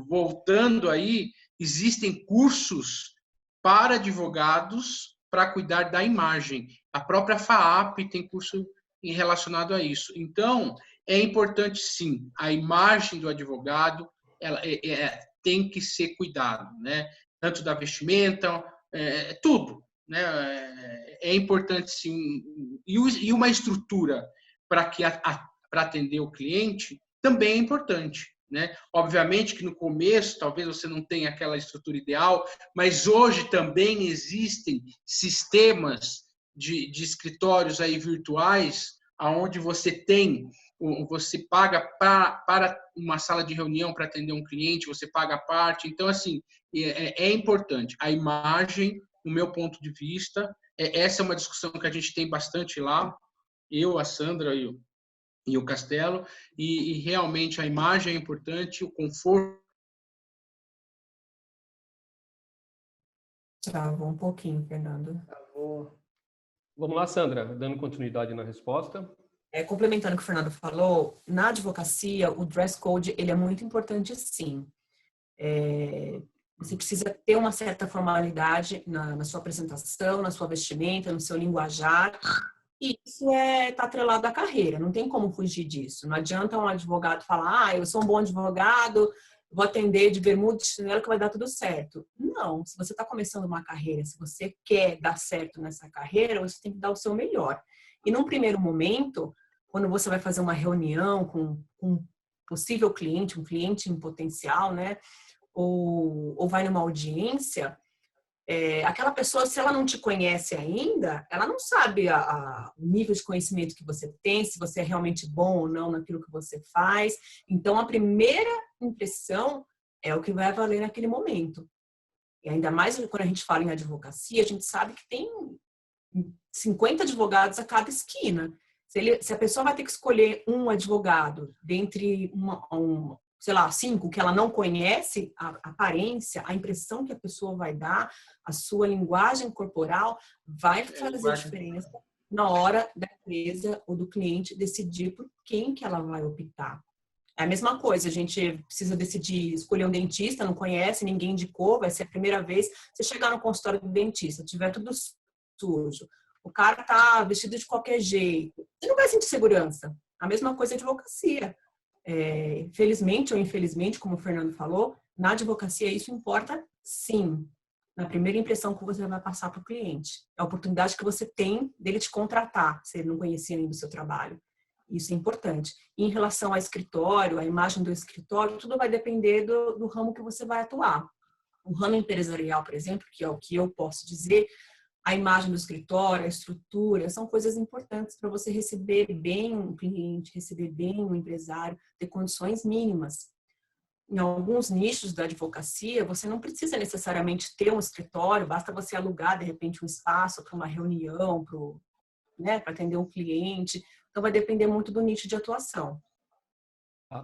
voltando aí, existem cursos para advogados para cuidar da imagem. A própria FAAP tem curso relacionado a isso. Então, é importante, sim, a imagem do advogado ela tem que ser cuidado, né? Tanto da vestimenta, tudo. Né? É importante, sim. E uma estrutura para atender o cliente também é importante. Né? Obviamente que no começo talvez você não tenha aquela estrutura ideal, mas hoje também existem sistemas de escritórios aí virtuais, onde você paga para uma sala de reunião para atender um cliente, você paga a parte. Então, assim, é importante. A imagem, no meu ponto de vista, essa é uma discussão que a gente tem bastante lá, eu, a Sandra e o Castelo, e realmente a imagem é importante, o conforto. Travou um pouquinho, Fernando. Vamos lá, Sandra, dando continuidade na resposta. Complementando o que o Fernando falou, na advocacia, o dress code ele é muito importante, sim. Você precisa ter uma certa formalidade na sua apresentação, na sua vestimenta, no seu linguajar. E isso está atrelado à carreira, não tem como fugir disso. Não adianta um advogado falar, eu sou um bom advogado, vou atender de bermuda e chinelo que vai dar tudo certo. Não, se você está começando uma carreira, se você quer dar certo nessa carreira, você tem que dar o seu melhor. E num primeiro momento, quando você vai fazer uma reunião com um possível cliente, um cliente em potencial, né? Ou vai numa audiência, aquela pessoa, se ela não te conhece ainda, ela não sabe o nível de conhecimento que você tem, se você é realmente bom ou não naquilo que você faz. Então, a primeira impressão é o que vai valer naquele momento. E ainda mais quando a gente fala em advocacia, a gente sabe que tem 50 advogados a cada esquina. Se a pessoa vai ter que escolher um advogado dentre sei lá, 5 que ela não conhece, a aparência, a impressão que a pessoa vai dar, a sua linguagem corporal vai fazer diferença na hora da empresa ou do cliente decidir por quem que ela vai optar. É a mesma coisa, a gente precisa decidir, escolher um dentista, não conhece, ninguém indicou, vai ser a primeira vez. Você chegar no consultório do dentista, tiver tudo sujo, o cara tá vestido de qualquer jeito, você não vai sentir segurança. A mesma coisa é advocacia. Felizmente ou infelizmente, como o Fernando falou, na advocacia isso importa sim. Na primeira impressão que você vai passar para o cliente. É a oportunidade que você tem dele te contratar, se ele não conhecia ainda o seu trabalho. Isso é importante. E em relação ao escritório, a imagem do escritório, tudo vai depender do ramo que você vai atuar. O ramo empresarial, por exemplo, que é o que eu posso dizer, a imagem do escritório, a estrutura, são coisas importantes para você receber bem um cliente, receber bem um empresário, ter condições mínimas. Em alguns nichos da advocacia, você não precisa necessariamente ter um escritório, basta você alugar, de repente, um espaço para uma reunião, para atender um cliente. Então, vai depender muito do nicho de atuação.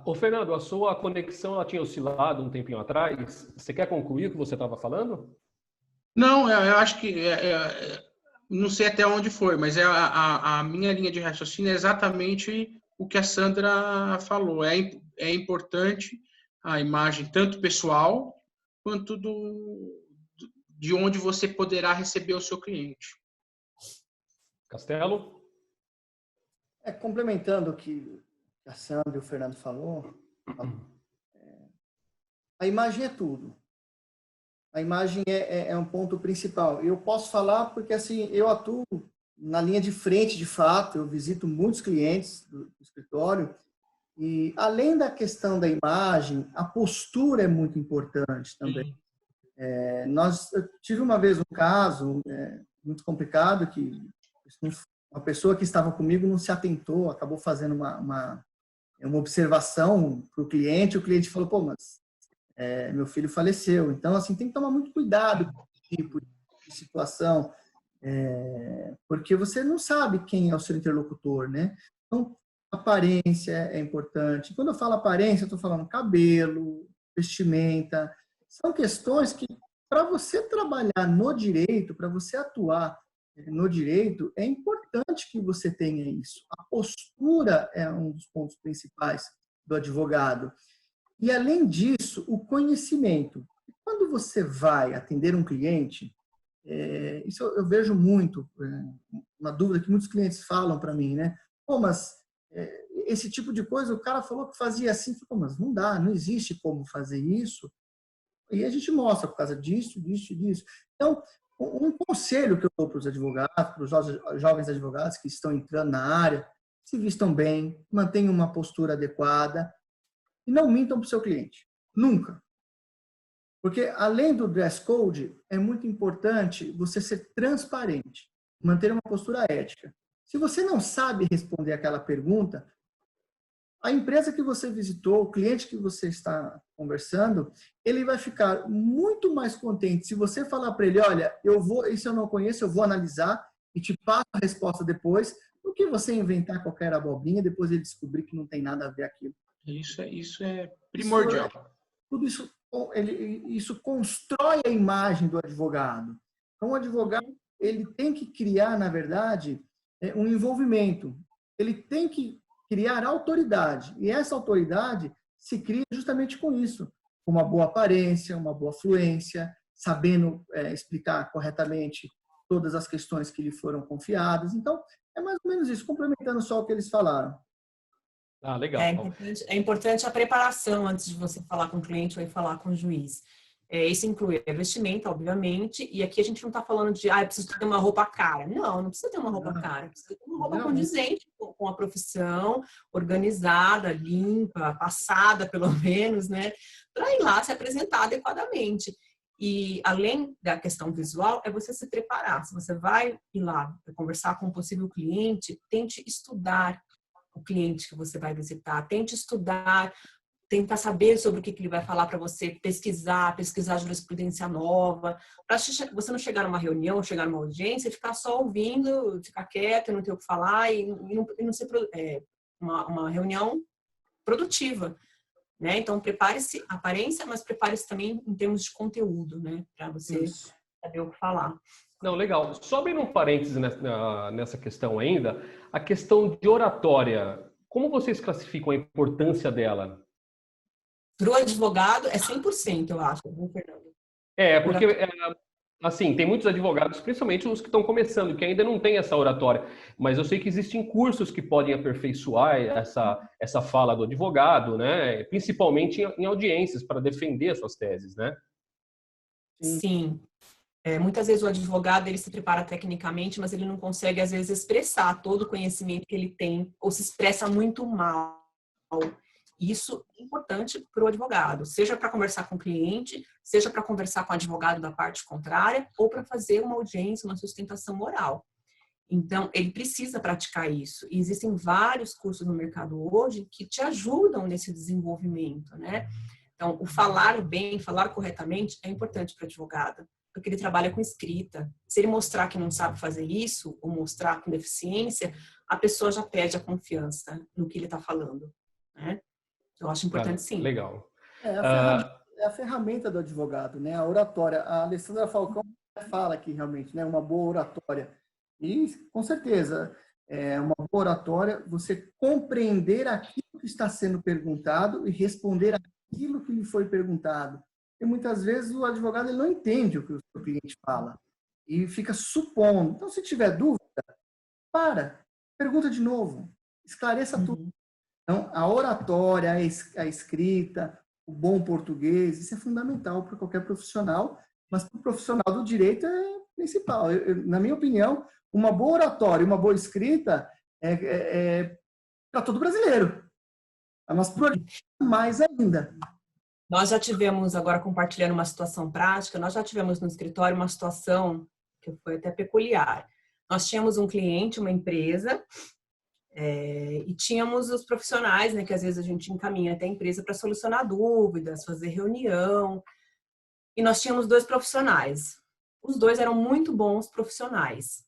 Ô, Fernando, a sua conexão ela tinha oscilado um tempinho atrás. Você quer concluir o que você estava falando? Não, eu acho que não sei até onde foi, mas a minha linha de raciocínio é exatamente o que a Sandra falou. É importante a imagem tanto pessoal quanto de onde você poderá receber o seu cliente. Castelo? Complementando o que a Sandra e o Fernando falou, a imagem é tudo. A imagem é um ponto principal. Eu posso falar porque, assim, eu atuo na linha de frente, de fato, eu visito muitos clientes do escritório e, além da questão da imagem, a postura é muito importante também. Eu tive uma vez um caso muito complicado que uma pessoa que estava comigo não se atentou, acabou fazendo uma observação para o cliente falou, pô, mas meu filho faleceu. Então, assim, tem que tomar muito cuidado com esse tipo de situação, porque você não sabe quem é o seu interlocutor, né? Então, aparência é importante. Quando eu falo aparência, eu estou falando cabelo, vestimenta. São questões que, para você trabalhar no direito, para você atuar no direito, é importante que você tenha isso. A postura é um dos pontos principais do advogado. E, além disso, o conhecimento. Quando você vai atender um cliente, isso eu vejo muito, uma dúvida que muitos clientes falam para mim, né? Pô, mas esse tipo de coisa, o cara falou que fazia assim, pô, mas não dá, não existe como fazer isso. E a gente mostra por causa disso, disso, disso. Então, um conselho que eu dou para os advogados, para os jovens advogados que estão entrando na área, se vistam bem, mantenham uma postura adequada, e não mintam para o seu cliente. Nunca. Porque, além do dress code, é muito importante você ser transparente, manter uma postura ética. Se você não sabe responder aquela pergunta, a empresa que você visitou, o cliente que você está conversando, ele vai ficar muito mais contente se você falar para ele, olha, isso eu não conheço, eu vou analisar e te passo a resposta depois, do que você inventar qualquer abobrinha e depois ele descobrir que não tem nada a ver aquilo. Isso é primordial. Tudo isso constrói a imagem do advogado. Então, o advogado ele tem que criar, na verdade, um envolvimento. Ele tem que criar autoridade. E essa autoridade se cria justamente com isso. Com uma boa aparência, uma boa fluência, sabendo explicar corretamente todas as questões que lhe foram confiadas. Então, é mais ou menos isso, complementando só o que eles falaram. Ah, legal. É importante a preparação antes de você falar com o cliente ou ir falar com o juiz. Isso inclui a vestimenta, obviamente, e aqui a gente não está falando de, eu preciso ter uma roupa cara. Não precisa ter uma roupa cara, precisa ter uma roupa condizente com a profissão, organizada, limpa, passada pelo menos, né? Para ir lá se apresentar adequadamente. E além da questão visual, é você se preparar. Se você vai ir lá conversar com um possível cliente, tente estudar o cliente que você vai visitar, tente estudar, tentar saber sobre o que ele vai falar para você, pesquisar jurisprudência nova, para você não chegar numa reunião, chegar numa audiência e ficar só ouvindo, ficar quieto, não ter o que falar e não ser uma reunião produtiva, né? Então, prepare-se a aparência, mas prepare-se também em termos de conteúdo, né? Para você saber o que falar. Não, legal. Só abrindo um parênteses nessa questão ainda, a questão de oratória, como vocês classificam a importância dela? Para o advogado é 100%, eu acho, viu, Fernando? Porque, assim, tem muitos advogados, principalmente os que estão começando, que ainda não têm essa oratória. Mas eu sei que existem cursos que podem aperfeiçoar essa fala do advogado, né? Principalmente em audiências, para defender as suas teses, né? Sim. Muitas vezes o advogado ele se prepara tecnicamente, mas ele não consegue, às vezes, expressar todo o conhecimento que ele tem, ou se expressa muito mal. Isso é importante para o advogado, seja para conversar com o cliente, seja para conversar com o advogado da parte contrária, ou para fazer uma audiência, uma sustentação oral. Então, ele precisa praticar isso. E existem vários cursos no mercado hoje que te ajudam nesse desenvolvimento, né? Então, o falar bem, falar corretamente é importante para o advogado, porque ele trabalha com escrita. Se ele mostrar que não sabe fazer isso, ou mostrar com deficiência, a pessoa já perde a confiança no que ele está falando, né? Eu acho importante, sim. Legal. É a ferramenta do advogado, né? A oratória. A Alessandra Falcão fala aqui realmente, né? Uma boa oratória. E, com certeza, uma boa oratória, você compreender aquilo que está sendo perguntado e responder aquilo que lhe foi perguntado. E muitas vezes o advogado ele não entende o que o seu cliente fala e fica supondo. Então, se tiver dúvida, pergunta de novo, esclareça tudo. Então, a oratória, a escrita, o bom português, isso é fundamental para qualquer profissional, mas para o profissional do direito é principal. Na minha opinião, uma boa oratória e uma boa escrita é para todo brasileiro. Mas para mais ainda. Nós já tivemos, agora compartilhando uma situação prática, nós já tivemos no escritório uma situação que foi até peculiar. Nós tínhamos um cliente, uma empresa, e tínhamos os profissionais, né, que às vezes a gente encaminha até a empresa para solucionar dúvidas, fazer reunião. E nós tínhamos 2 profissionais. Os 2 eram muito bons profissionais.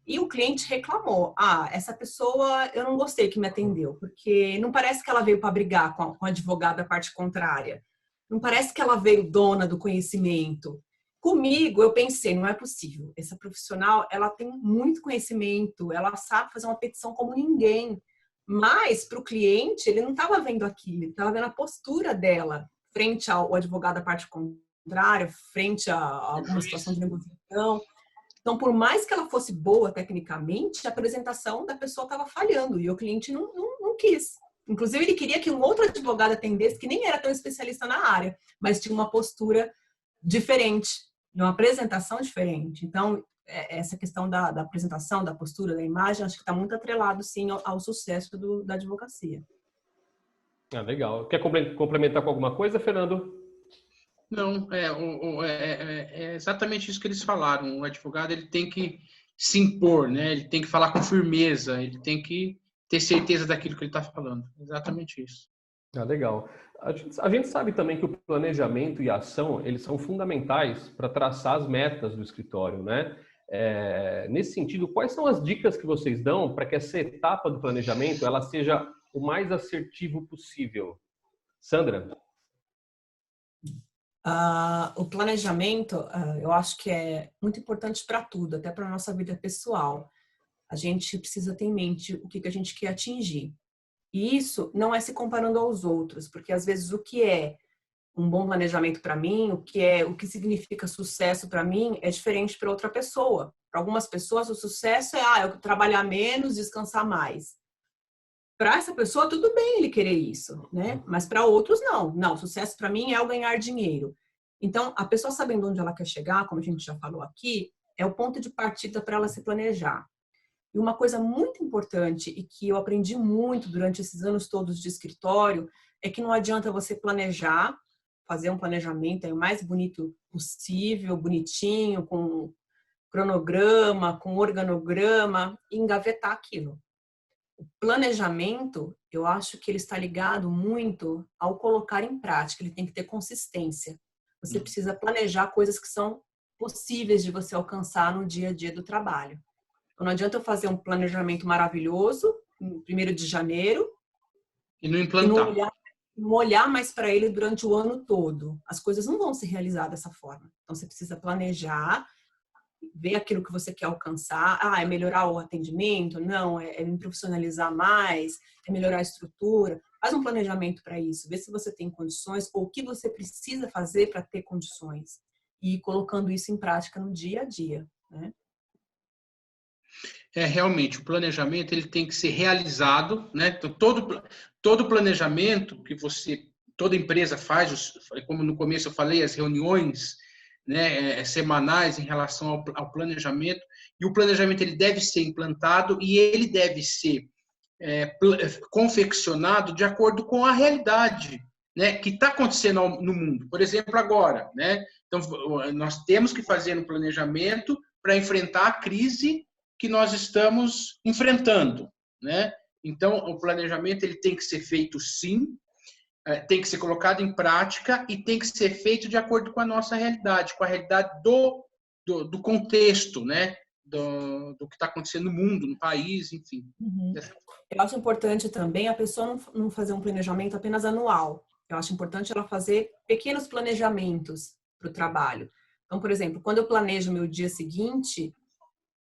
E o cliente reclamou: essa pessoa eu não gostei que me atendeu, porque não parece que ela veio para brigar com o advogado da parte contrária. Não parece que ela veio dona do conhecimento. Comigo, eu pensei, não é possível. Essa profissional, ela tem muito conhecimento, ela sabe fazer uma petição como ninguém. Mas, para o cliente, ele não estava vendo aquilo, ele estava vendo a postura dela frente ao advogado da parte contrária, frente a alguma situação de negociação. Então, por mais que ela fosse boa tecnicamente, a apresentação da pessoa estava falhando e o cliente não quis. Inclusive, ele queria que um outro advogado atendesse, que nem era tão especialista na área, mas tinha uma postura diferente, de uma apresentação diferente. Então, essa questão da apresentação, da postura, da imagem, acho que está muito atrelado, sim, ao sucesso da advocacia. Legal. Quer complementar com alguma coisa, Fernando? Não, é exatamente isso que eles falaram. O advogado ele tem que se impor, né? Ele tem que falar com firmeza, ele tem que ter certeza daquilo que ele está falando. Exatamente isso. Legal. A gente sabe também que o planejamento e a ação, eles são fundamentais para traçar as metas do escritório, né? Nesse sentido, quais são as dicas que vocês dão para que essa etapa do planejamento ela seja o mais assertivo possível? Sandra? O planejamento, eu acho que é muito importante para tudo, até para a nossa vida pessoal. A gente precisa ter em mente o que a gente quer atingir. E isso não é se comparando aos outros, porque às vezes o que é um bom planejamento para mim, o que significa sucesso para mim é diferente para outra pessoa. Para algumas pessoas o sucesso é eu trabalhar menos, descansar mais. para essa pessoa, tudo bem ele querer isso, né? Mas para outros, não. Não, sucesso para mim é o ganhar dinheiro. Então, a pessoa sabendo onde ela quer chegar, como a gente já falou aqui, é o ponto de partida para ela se planejar. E uma coisa muito importante e que eu aprendi muito durante esses anos todos de escritório é que não adianta você planejar, fazer um planejamento aí o mais bonito possível, bonitinho, com cronograma, com organograma, e engavetar aquilo. O planejamento, eu acho que ele está ligado muito ao colocar em prática, ele tem que ter consistência. Você precisa planejar coisas que são possíveis de você alcançar no dia a dia do trabalho. Então, não adianta eu fazer um planejamento maravilhoso, em 1º de janeiro, E não implantar. e não olhar mais para ele durante o ano todo. As coisas não vão se realizar dessa forma. Então, você precisa planejar, ver aquilo que você quer alcançar. Ah, é melhorar o atendimento? Não, é me profissionalizar mais, é melhorar a estrutura. Faz um planejamento para isso, vê se você tem condições ou o que você precisa fazer para ter condições. E ir colocando isso em prática no dia a dia, né? Realmente, o planejamento ele tem que ser realizado, né? Então, todo planejamento que toda empresa faz, como no começo eu falei, as reuniões, né, semanais em relação ao planejamento, e o planejamento ele deve ser implantado e ele deve ser confeccionado de acordo com a realidade, né, que está acontecendo no mundo. Por exemplo, agora, né? Então, nós temos que fazer um planejamento para enfrentar a crise que nós estamos enfrentando, né? Então, o planejamento ele tem que ser feito sim, tem que ser colocado em prática e tem que ser feito de acordo com a nossa realidade, com a realidade do contexto, né? Do que está acontecendo no mundo, no país, enfim. Uhum. Eu acho importante também a pessoa não fazer um planejamento apenas anual. Eu acho importante ela fazer pequenos planejamentos para o trabalho. Então, por exemplo, quando eu planejo meu dia seguinte,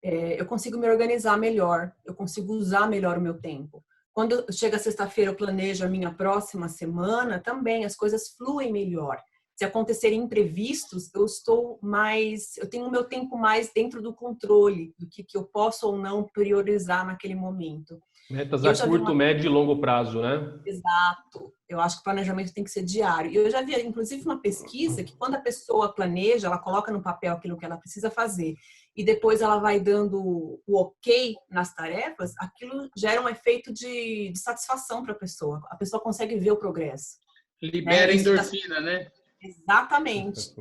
eu consigo me organizar melhor, eu consigo usar melhor o meu tempo. Quando chega sexta-feira, eu planejo a minha próxima semana, também as coisas fluem melhor. Se acontecerem imprevistos, eu tenho o meu tempo mais dentro do controle, do que eu posso ou não priorizar naquele momento. Metas a curto, médio e longo prazo, né? Exato. Eu acho que o planejamento tem que ser diário. E eu já vi, inclusive, uma pesquisa que quando a pessoa planeja, ela coloca no papel aquilo que ela precisa fazer e depois ela vai dando o ok nas tarefas, aquilo gera um efeito de satisfação para a pessoa. A pessoa consegue ver o progresso. Libera endorfina, né? Exatamente.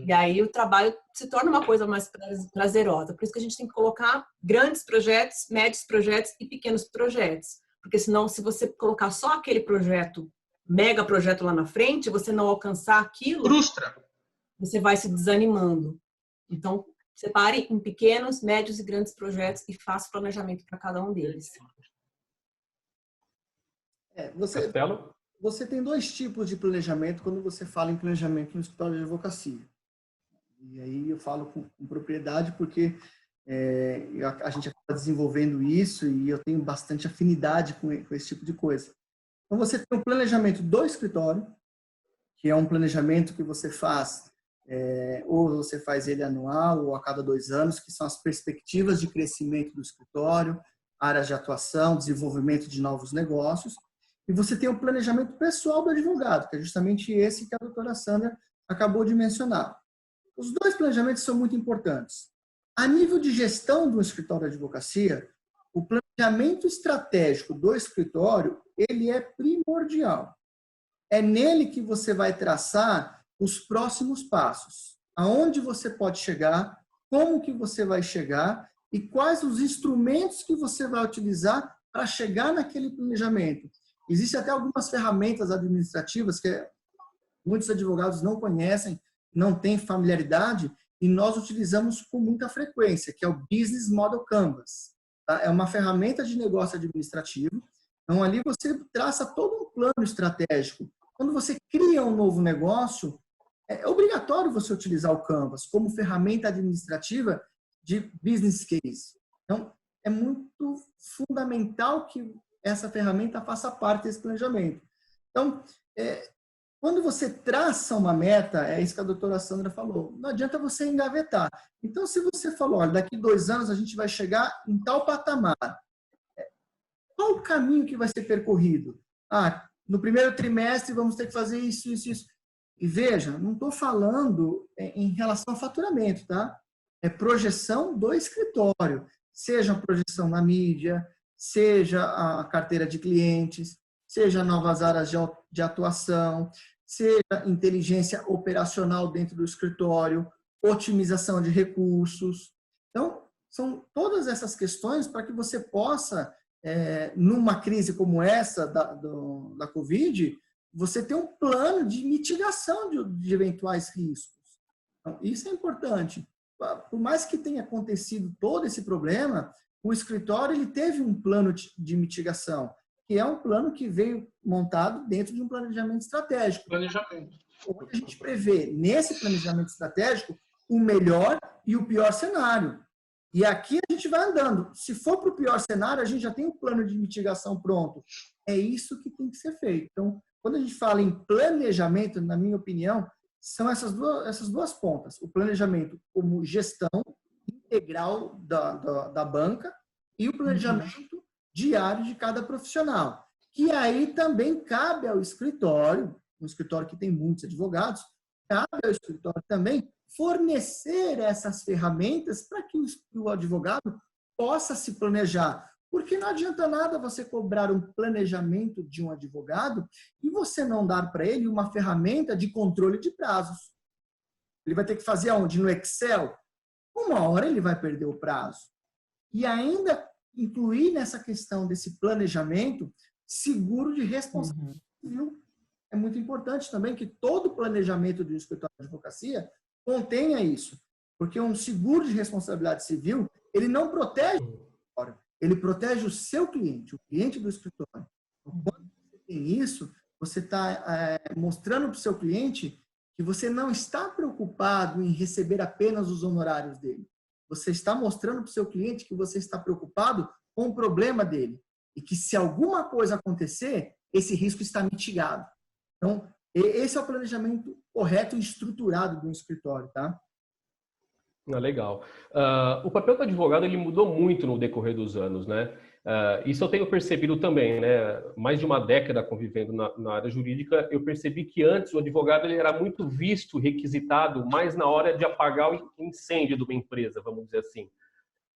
E aí o trabalho se torna uma coisa mais prazerosa. Por isso que a gente tem que colocar grandes projetos, médios projetos e pequenos projetos. Porque senão, se você colocar só aquele projeto, mega projeto lá na frente, você não alcançar aquilo, frustra. Você vai se desanimando. Então, separe em pequenos, médios e grandes projetos e faça o planejamento para cada um deles. Você tem 2 tipos de planejamento quando você fala em planejamento no escritório de advocacia. E aí eu falo com propriedade porque a gente acaba desenvolvendo isso e eu tenho bastante afinidade com esse tipo de coisa. Então, você tem um planejamento do escritório, que é um planejamento que você faz, ou você faz ele anual ou a cada 2 anos, que são as perspectivas de crescimento do escritório, áreas de atuação, desenvolvimento de novos negócios. E você tem o planejamento pessoal do advogado, que é justamente esse que a doutora Sandra acabou de mencionar. Os 2 planejamentos são muito importantes. A nível de gestão do escritório de advocacia, o planejamento estratégico do escritório, ele é primordial. É nele que você vai traçar os próximos passos. Aonde você pode chegar, como que você vai chegar e quais os instrumentos que você vai utilizar para chegar naquele planejamento. Existem até algumas ferramentas administrativas que muitos advogados não conhecem, não têm familiaridade, e nós utilizamos com muita frequência, que é o Business Model Canvas. Tá? É uma ferramenta de negócio administrativo. Então, ali você traça todo um plano estratégico. Quando você cria um novo negócio, é obrigatório você utilizar o Canvas como ferramenta administrativa de business case. Então, é muito fundamental que essa ferramenta faça parte desse planejamento. Então, quando você traça uma meta, é isso que a doutora Sandra falou, não adianta você engavetar. Então, se você falou, olha, daqui 2 anos a gente vai chegar em tal patamar, qual o caminho que vai ser percorrido? No primeiro trimestre vamos ter que fazer isso, isso, isso. E veja, não estou falando em relação ao faturamento, tá? É projeção do escritório, seja a projeção na mídia, seja a carteira de clientes, seja novas áreas de atuação, seja inteligência operacional dentro do escritório, otimização de recursos. Então, são todas essas questões para que você possa, numa crise como essa da Covid, você ter um plano de mitigação de eventuais riscos. Então, isso é importante. Por mais que tenha acontecido todo esse problema, o escritório ele teve um plano de mitigação, que é um plano que veio montado dentro de um planejamento estratégico. Onde a gente prevê, nesse planejamento estratégico, o melhor e o pior cenário. E aqui a gente vai andando. Se for para o pior cenário, a gente já tem um plano de mitigação pronto. É isso que tem que ser feito. Então, quando a gente fala em planejamento, na minha opinião, são essas duas pontas. O planejamento como gestão integral da banca e o planejamento diário de cada profissional. Que aí também cabe ao escritório, um escritório que tem muitos advogados, cabe ao escritório também fornecer essas ferramentas para que o advogado possa se planejar. Porque não adianta nada você cobrar um planejamento de um advogado e você não dar para ele uma ferramenta de controle de prazos. Ele vai ter que fazer aonde? No Excel? Uma hora ele vai perder o prazo. E ainda incluir nessa questão desse planejamento seguro de responsabilidade civil. É muito importante também que todo planejamento de um escritório de advocacia contenha isso. Porque um seguro de responsabilidade civil, ele não protege o escritório. Ele protege o seu cliente, o cliente do escritório. Então, quando você tem isso, você está mostrando para o seu cliente que você não está preocupado em receber apenas os honorários dele. Você está mostrando para o seu cliente que você está preocupado com o problema dele. E que se alguma coisa acontecer, esse risco está mitigado. Então, esse é o planejamento correto e estruturado do escritório, tá? Legal. O papel do advogado ele mudou muito no decorrer dos anos, né? Isso eu tenho percebido também, né? Mais de uma década convivendo na área jurídica, eu percebi que antes o advogado ele era muito visto, requisitado, mais na hora de apagar o incêndio de uma empresa, vamos dizer assim.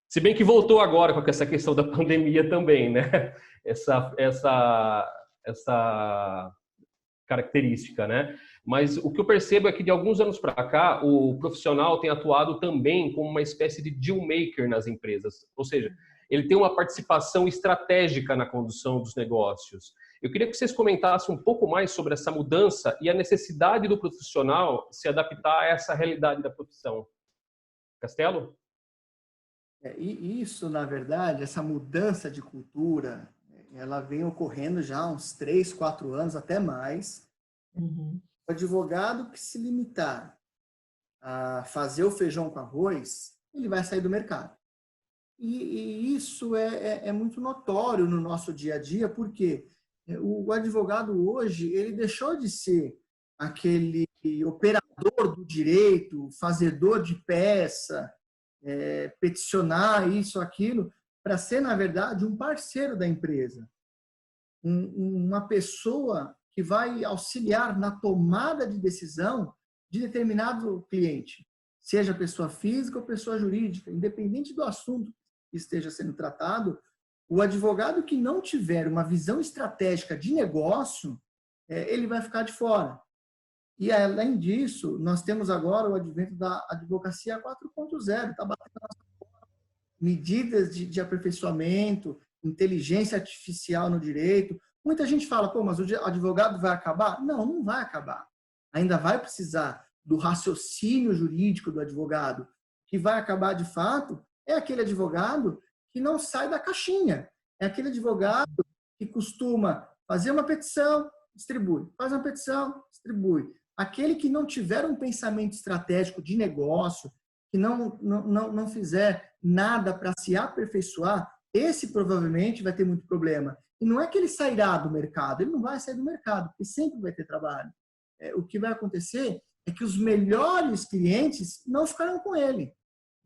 Se bem que voltou agora com essa questão da pandemia também, né? Essa característica, né? Mas o que eu percebo é que de alguns anos para cá, o profissional tem atuado também como uma espécie de deal maker nas empresas. Ou seja, ele tem uma participação estratégica na condução dos negócios. Eu queria que vocês comentassem um pouco mais sobre essa mudança e a necessidade do profissional se adaptar a essa realidade da profissão. Castelo? E isso, na verdade, essa mudança de cultura, ela vem ocorrendo já há uns 3, 4 anos, até mais. O advogado que se limitar a fazer o feijão com arroz, ele vai sair do mercado. E isso é muito notório no nosso dia a dia, porque o advogado hoje, ele deixou de ser aquele operador do direito, fazedor de peça, peticionar isso, aquilo, para ser, na verdade, um parceiro da empresa. Uma pessoa que vai auxiliar na tomada de decisão de determinado cliente, seja pessoa física ou pessoa jurídica, independente do assunto que esteja sendo tratado, o advogado que não tiver uma visão estratégica de negócio, ele vai ficar de fora. E, além disso, nós temos agora o advento da advocacia 4.0, está batendo na nossa porta. Medidas de aperfeiçoamento, inteligência artificial no direito. Muita gente fala, pô, mas o advogado vai acabar? Não, não vai acabar. Ainda vai precisar do raciocínio jurídico do advogado. O que vai acabar, de fato, é aquele advogado que não sai da caixinha. É aquele advogado que costuma fazer uma petição, distribui. Faz uma petição, distribui. Aquele que não tiver um pensamento estratégico de negócio, que não fizer nada para se aperfeiçoar, esse provavelmente vai ter muito problema. E não é que ele sairá do mercado, ele não vai sair do mercado, porque sempre vai ter trabalho. O que vai acontecer é que os melhores clientes não ficarão com ele.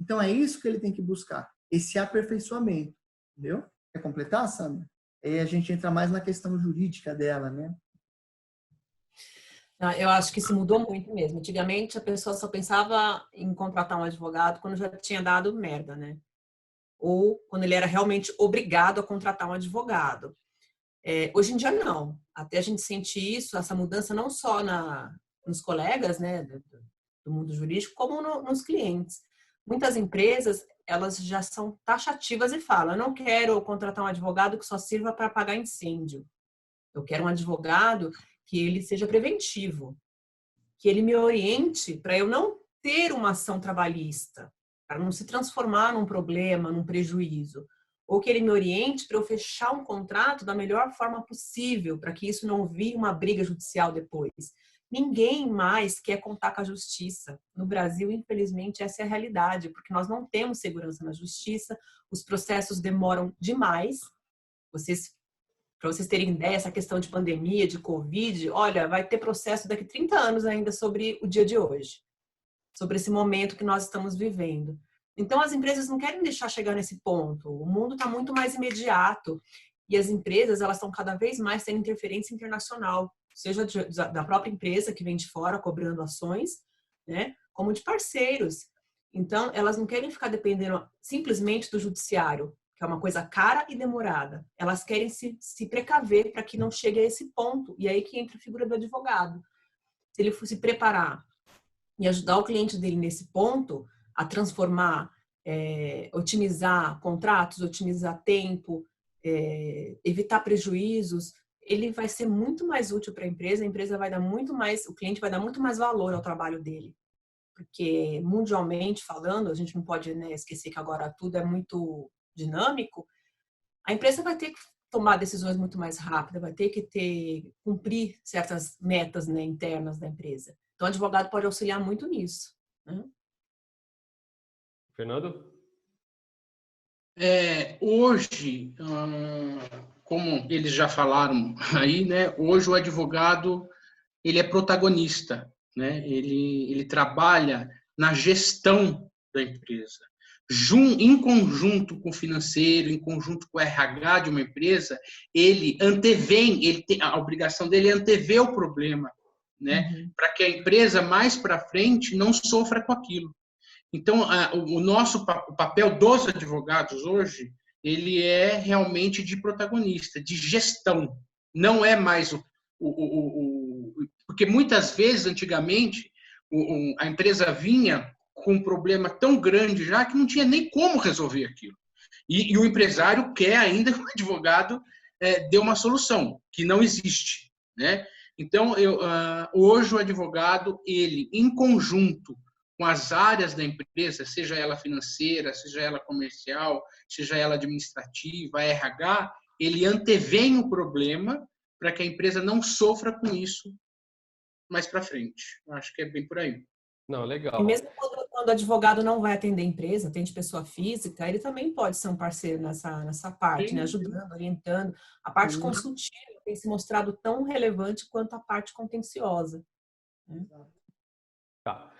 Então, é isso que ele tem que buscar, esse aperfeiçoamento. Entendeu? Quer completar, Sandra? E a gente entra mais na questão jurídica dela, né? Eu acho que isso mudou muito mesmo. Antigamente, a pessoa só pensava em contratar um advogado quando já tinha dado merda, né? Ou quando ele era realmente obrigado a contratar um advogado. Hoje em dia, não. Até a gente sente isso, essa mudança não só nos colegas, né, do mundo jurídico, como nos clientes. Muitas empresas, elas já são taxativas e falam: eu não quero contratar um advogado que só sirva para apagar incêndio. Eu quero um advogado que ele seja preventivo, que ele me oriente para eu não ter uma ação trabalhista, para não se transformar num problema, num prejuízo, ou que ele me oriente para eu fechar um contrato da melhor forma possível, para que isso não vire uma briga judicial depois. Ninguém mais quer contar com a justiça. No Brasil, infelizmente, essa é a realidade, porque nós não temos segurança na justiça, os processos demoram demais. Para vocês terem ideia, essa questão de pandemia, de Covid, olha, vai ter processo daqui 30 anos ainda sobre o dia de hoje, sobre esse momento que nós estamos vivendo. Então, as empresas não querem deixar chegar nesse ponto. O mundo está muito mais imediato e as empresas, elas estão cada vez mais tendo interferência internacional, seja da própria empresa que vem de fora cobrando ações, né, como de parceiros. Então, elas não querem ficar dependendo simplesmente do judiciário, que é uma coisa cara e demorada. Elas querem se precaver para que não chegue a esse ponto. E aí que entra a figura do advogado. Se ele fosse preparar e ajudar o cliente dele nesse ponto, a transformar, otimizar contratos, otimizar tempo, evitar prejuízos, ele vai ser muito mais útil para a empresa vai dar muito mais, o cliente vai dar muito mais valor ao trabalho dele. Porque, mundialmente falando, a gente não pode, né, esquecer que agora tudo é muito dinâmico, a empresa vai ter que tomar decisões muito mais rápidas, vai ter que cumprir certas metas, né, internas da empresa. Então, o advogado pode auxiliar muito nisso, né? Fernando? Hoje, como eles já falaram aí, né, hoje o advogado ele é protagonista, né? Ele trabalha na gestão da empresa. Em conjunto com o financeiro, em conjunto com o RH de uma empresa, ele antevém, a obrigação dele é antever o problema, né? Para que a empresa mais para frente não sofra com aquilo. Então, o papel dos advogados hoje, ele é realmente de protagonista, de gestão. Não é mais porque muitas vezes, antigamente, a empresa vinha com um problema tão grande já que não tinha nem como resolver aquilo. E o empresário quer ainda que o advogado dê uma solução, que não existe, né? Então, hoje o advogado, ele, em conjunto com as áreas da empresa, seja ela financeira, seja ela comercial, seja ela administrativa, RH, ele antevém o problema para que a empresa não sofra com isso mais para frente. Eu acho que é bem por aí. Não, legal. E mesmo quando o advogado não vai atender a empresa, atende pessoa física, ele também pode ser um parceiro nessa parte, né? Ajudando, orientando. A parte consultiva tem se mostrado tão relevante quanto a parte contenciosa, né? Tá.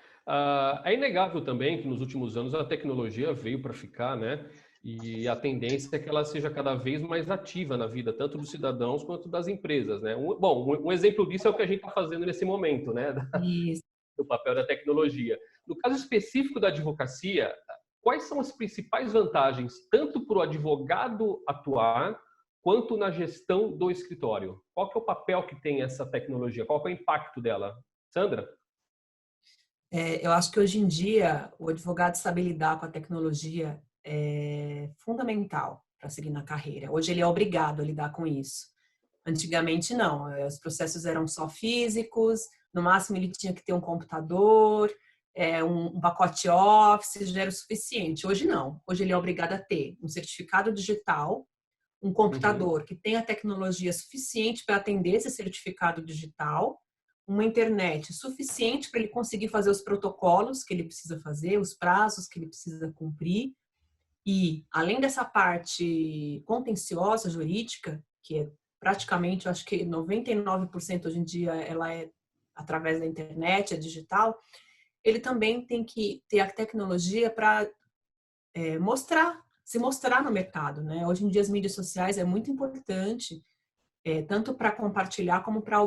É inegável também que nos últimos anos a tecnologia veio para ficar, né? E a tendência é que ela seja cada vez mais ativa na vida, tanto dos cidadãos quanto das empresas, né? Um exemplo disso é o que a gente está fazendo nesse momento, né? Isso. Do papel da tecnologia. No caso específico da advocacia, quais são as principais vantagens, tanto para o advogado atuar, quanto na gestão do escritório? Qual que é o papel que tem essa tecnologia? Qual que é o impacto dela? Sandra? Eu acho que hoje em dia o advogado saber lidar com a tecnologia é fundamental para seguir na carreira. Hoje ele é obrigado a lidar com isso. Antigamente não, os processos eram só físicos, no máximo ele tinha que ter um computador, um pacote Office, já era o suficiente. Hoje não, hoje ele é obrigado a ter um certificado digital, um computador que tenha tecnologia suficiente para atender esse certificado digital, uma internet suficiente para ele conseguir fazer os protocolos que ele precisa fazer, os prazos que ele precisa cumprir. E, além dessa parte contenciosa, jurídica, que é praticamente, eu acho que 99% hoje em dia ela é através da internet, é digital, ele também tem que ter a tecnologia para mostrar se mostrar no mercado, né? Hoje em dia as mídias sociais é muito importante, tanto para compartilhar como para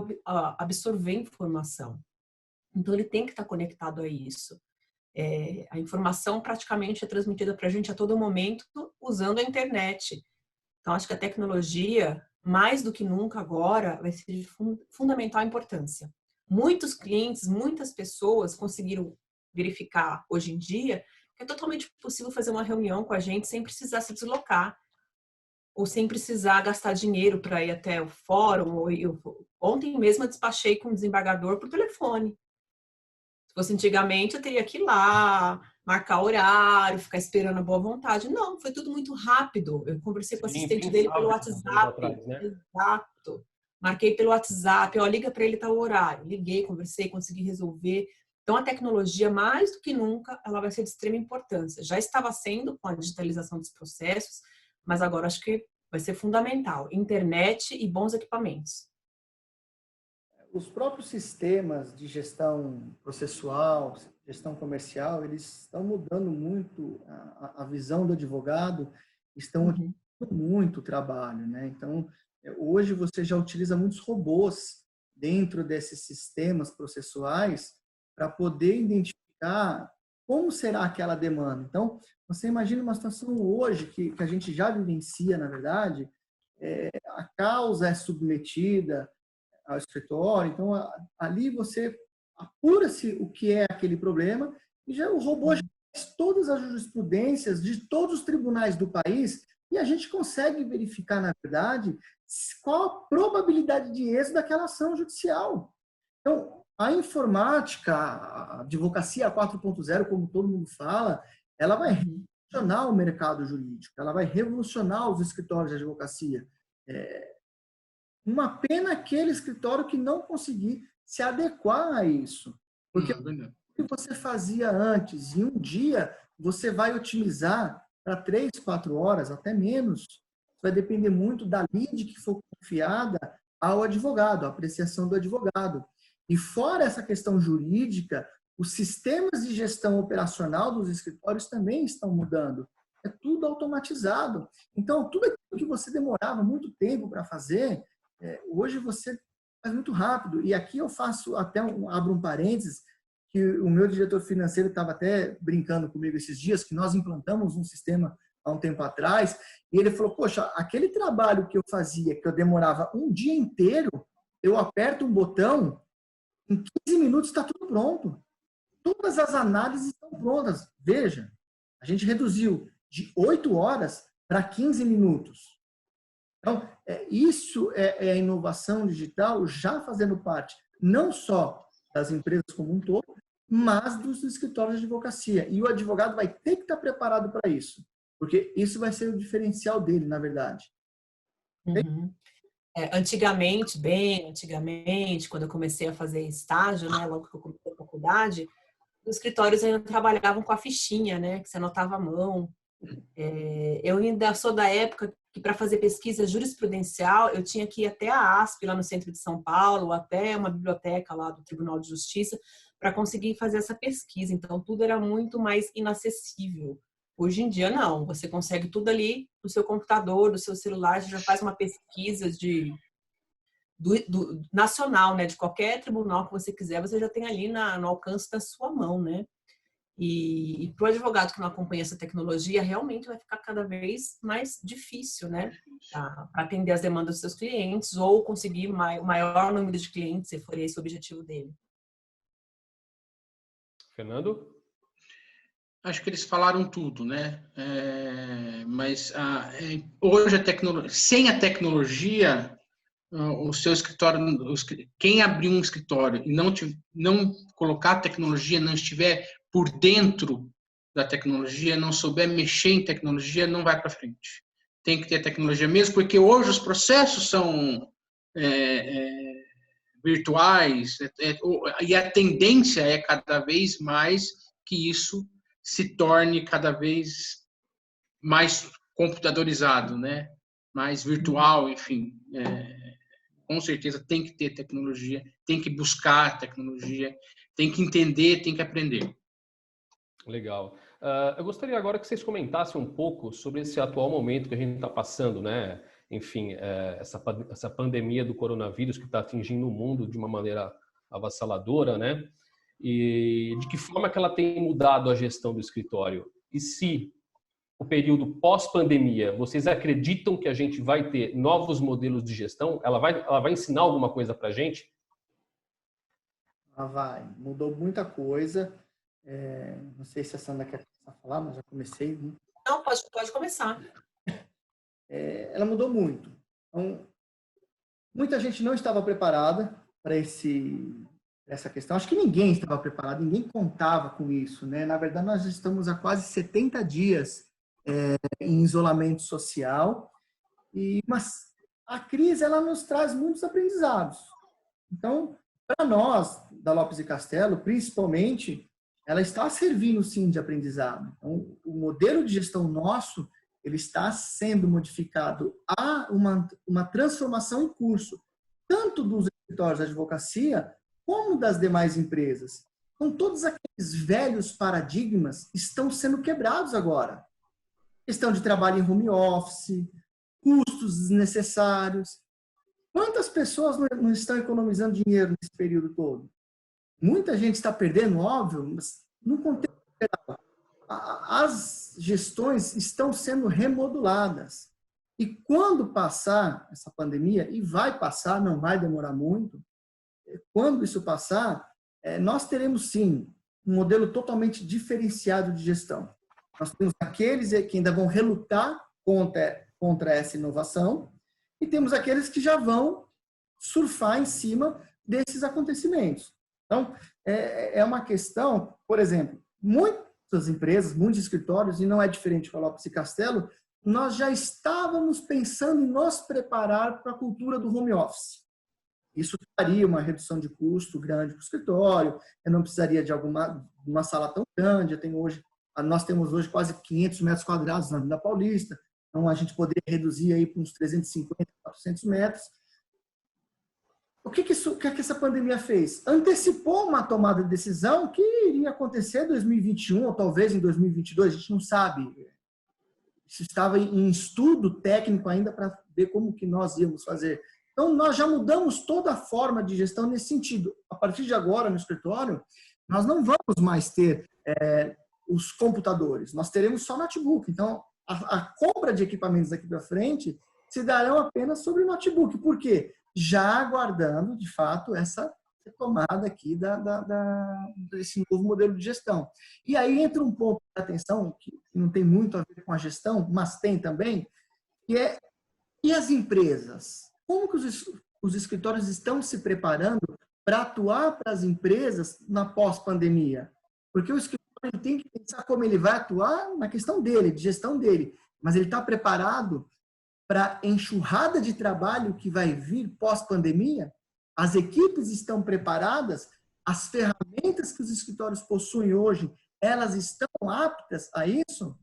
absorver informação. Então ele tem que estar conectado a isso. A informação praticamente é transmitida para a gente a todo momento usando a internet. Então acho que a tecnologia, mais do que nunca agora, vai ser de fundamental importância. Muitos clientes, muitas pessoas conseguiram verificar hoje em dia que é totalmente possível fazer uma reunião com a gente sem precisar se deslocar ou sem precisar gastar dinheiro para ir até o fórum. Ontem mesmo eu despachei com um desembargador por telefone. Se fosse antigamente, eu teria que ir lá, marcar horário, ficar esperando a boa vontade. Não, foi tudo muito rápido. Eu conversei com o assistente dele pelo WhatsApp. Atrás, né? Exato. Marquei pelo WhatsApp, liga para ele tal horário. Liguei, conversei, consegui resolver. Então, a tecnologia, mais do que nunca, ela vai ser de extrema importância. Já estava sendo com a digitalização dos processos, mas agora acho que vai ser fundamental. Internet e bons equipamentos. Os próprios sistemas de gestão processual, gestão comercial, eles estão mudando muito a visão do advogado, estão otimizando muito o trabalho, né? Então, hoje você já utiliza muitos robôs dentro desses sistemas processuais para poder identificar como será aquela demanda. Então, você imagina uma situação hoje que a gente já vivencia, na verdade, a causa é submetida ao escritório, então ali você apura-se o que é aquele problema e já o robô já faz todas as jurisprudências de todos os tribunais do país e a gente consegue verificar, na verdade, qual a probabilidade de êxito daquela ação judicial. Então, a informática, a advocacia 4.0, como todo mundo fala, ela vai revolucionar o mercado jurídico, ela vai revolucionar os escritórios de advocacia. Uma pena aquele escritório que não conseguir se adequar a isso. Porque o que você fazia antes, em um dia, você vai otimizar para 3, 4 horas, até menos. Vai depender muito da lead que for confiada ao advogado, a apreciação do advogado. E fora essa questão jurídica, os sistemas de gestão operacional dos escritórios também estão mudando. É tudo automatizado. Então, tudo aquilo que você demorava muito tempo para fazer, hoje você faz muito rápido. E aqui eu faço até abro um parênteses, que o meu diretor financeiro estava até brincando comigo esses dias, que nós implantamos um sistema há um tempo atrás, e ele falou, poxa, aquele trabalho que eu fazia, que eu demorava um dia inteiro, eu aperto um botão, em 15 minutos está tudo pronto. Todas as análises estão prontas. Veja, a gente reduziu de 8 horas para 15 minutos. Então, isso é a inovação digital já fazendo parte não só das empresas como um todo, mas dos escritórios de advocacia. E o advogado vai ter que estar preparado para isso, porque isso vai ser o diferencial dele, na verdade. Antigamente, quando eu comecei a fazer estágio, né, logo que eu comecei a faculdade, os escritórios ainda trabalhavam com a fichinha, né, que você anotava à mão. Eu ainda sou da época que para fazer pesquisa jurisprudencial eu tinha que ir até a ASP, lá no centro de São Paulo, até uma biblioteca lá do Tribunal de Justiça, para conseguir fazer essa pesquisa. Então, tudo era muito mais inacessível. Hoje em dia, não. Você consegue tudo ali no seu computador, no seu celular, você já faz uma pesquisa do nacional, né? De qualquer tribunal que você quiser, você já tem ali no alcance da sua mão, né? E para o advogado que não acompanha essa tecnologia, realmente vai ficar cada vez mais difícil, né? Para atender as demandas dos seus clientes ou conseguir o maior número de clientes, se for esse o objetivo dele. Fernando? Acho que eles falaram tudo, né? Mas hoje sem a tecnologia, o seu escritório, quem abrir um escritório e não colocar a tecnologia, não estiver por dentro da tecnologia, não souber mexer em tecnologia, não vai para frente. Tem que ter tecnologia mesmo, porque hoje os processos são virtuais e a tendência é cada vez mais que isso se torne cada vez mais computadorizado, né? Mais virtual, enfim. Com certeza tem que ter tecnologia, tem que buscar tecnologia, tem que entender, tem que aprender. Legal. Eu gostaria agora que vocês comentassem um pouco sobre esse atual momento que a gente está passando, né? Enfim, essa pandemia do coronavírus que está atingindo o mundo de uma maneira avassaladora, né? E de que forma que ela tem mudado a gestão do escritório? E se o período pós-pandemia, vocês acreditam que a gente vai ter novos modelos de gestão? Ela vai ensinar alguma coisa para a gente? Vai. Mudou muita coisa. Não sei se a Sandra quer começar a falar, mas já comecei. Né? Não, pode começar. Ela mudou muito. Então, muita gente não estava preparada para essa questão. Acho que ninguém estava preparado, ninguém contava com isso. Né? Na verdade, nós estamos há quase 70 dias em isolamento social, mas a crise ela nos traz muitos aprendizados. Então, para nós, da Lopes e Castello, principalmente, ela está servindo, sim, de aprendizado. Então, o modelo de gestão nosso, ele está sendo modificado. Há uma transformação em curso, tanto dos escritórios de advocacia, como das demais empresas. Então, todos aqueles velhos paradigmas estão sendo quebrados agora. Questão de trabalho em home office, custos desnecessários. Quantas pessoas não estão economizando dinheiro nesse período todo? Muita gente está perdendo, óbvio, mas no contexto geral, as gestões estão sendo remoduladas. E quando passar essa pandemia, e vai passar, não vai demorar muito, quando isso passar, nós teremos, sim, um modelo totalmente diferenciado de gestão. Nós temos aqueles que ainda vão relutar contra essa inovação e temos aqueles que já vão surfar em cima desses acontecimentos. Então, é uma questão, por exemplo, muitas empresas, muitos escritórios, e não é diferente com a Lopes e Castello, nós já estávamos pensando em nos preparar para a cultura do home office. Isso faria uma redução de custo grande para o escritório, eu não precisaria de uma sala tão grande, nós temos hoje quase 500 metros quadrados na Avenida Paulista, então a gente poderia reduzir aí para uns 350, 400 metros. O que essa pandemia fez? Antecipou uma tomada de decisão que iria acontecer em 2021 ou talvez em 2022, a gente não sabe. Isso estava em estudo técnico ainda para ver como que nós íamos fazer. Então, nós já mudamos toda a forma de gestão nesse sentido. A partir de agora, no escritório, nós não vamos mais ter os computadores, nós teremos só notebook. Então, a compra de equipamentos daqui para frente se darão apenas sobre notebook. Por quê? Já aguardando, de fato, essa retomada aqui desse novo modelo de gestão. E aí entra um ponto de atenção, que não tem muito a ver com a gestão, mas tem também, que e as empresas? Como que os escritórios estão se preparando para atuar para as empresas na pós-pandemia? Porque o escritório ele tem que pensar como ele vai atuar na questão dele, de gestão dele, mas ele está preparado para a enxurrada de trabalho que vai vir pós-pandemia? As equipes estão preparadas? As ferramentas que os escritórios possuem hoje, elas estão aptas a isso?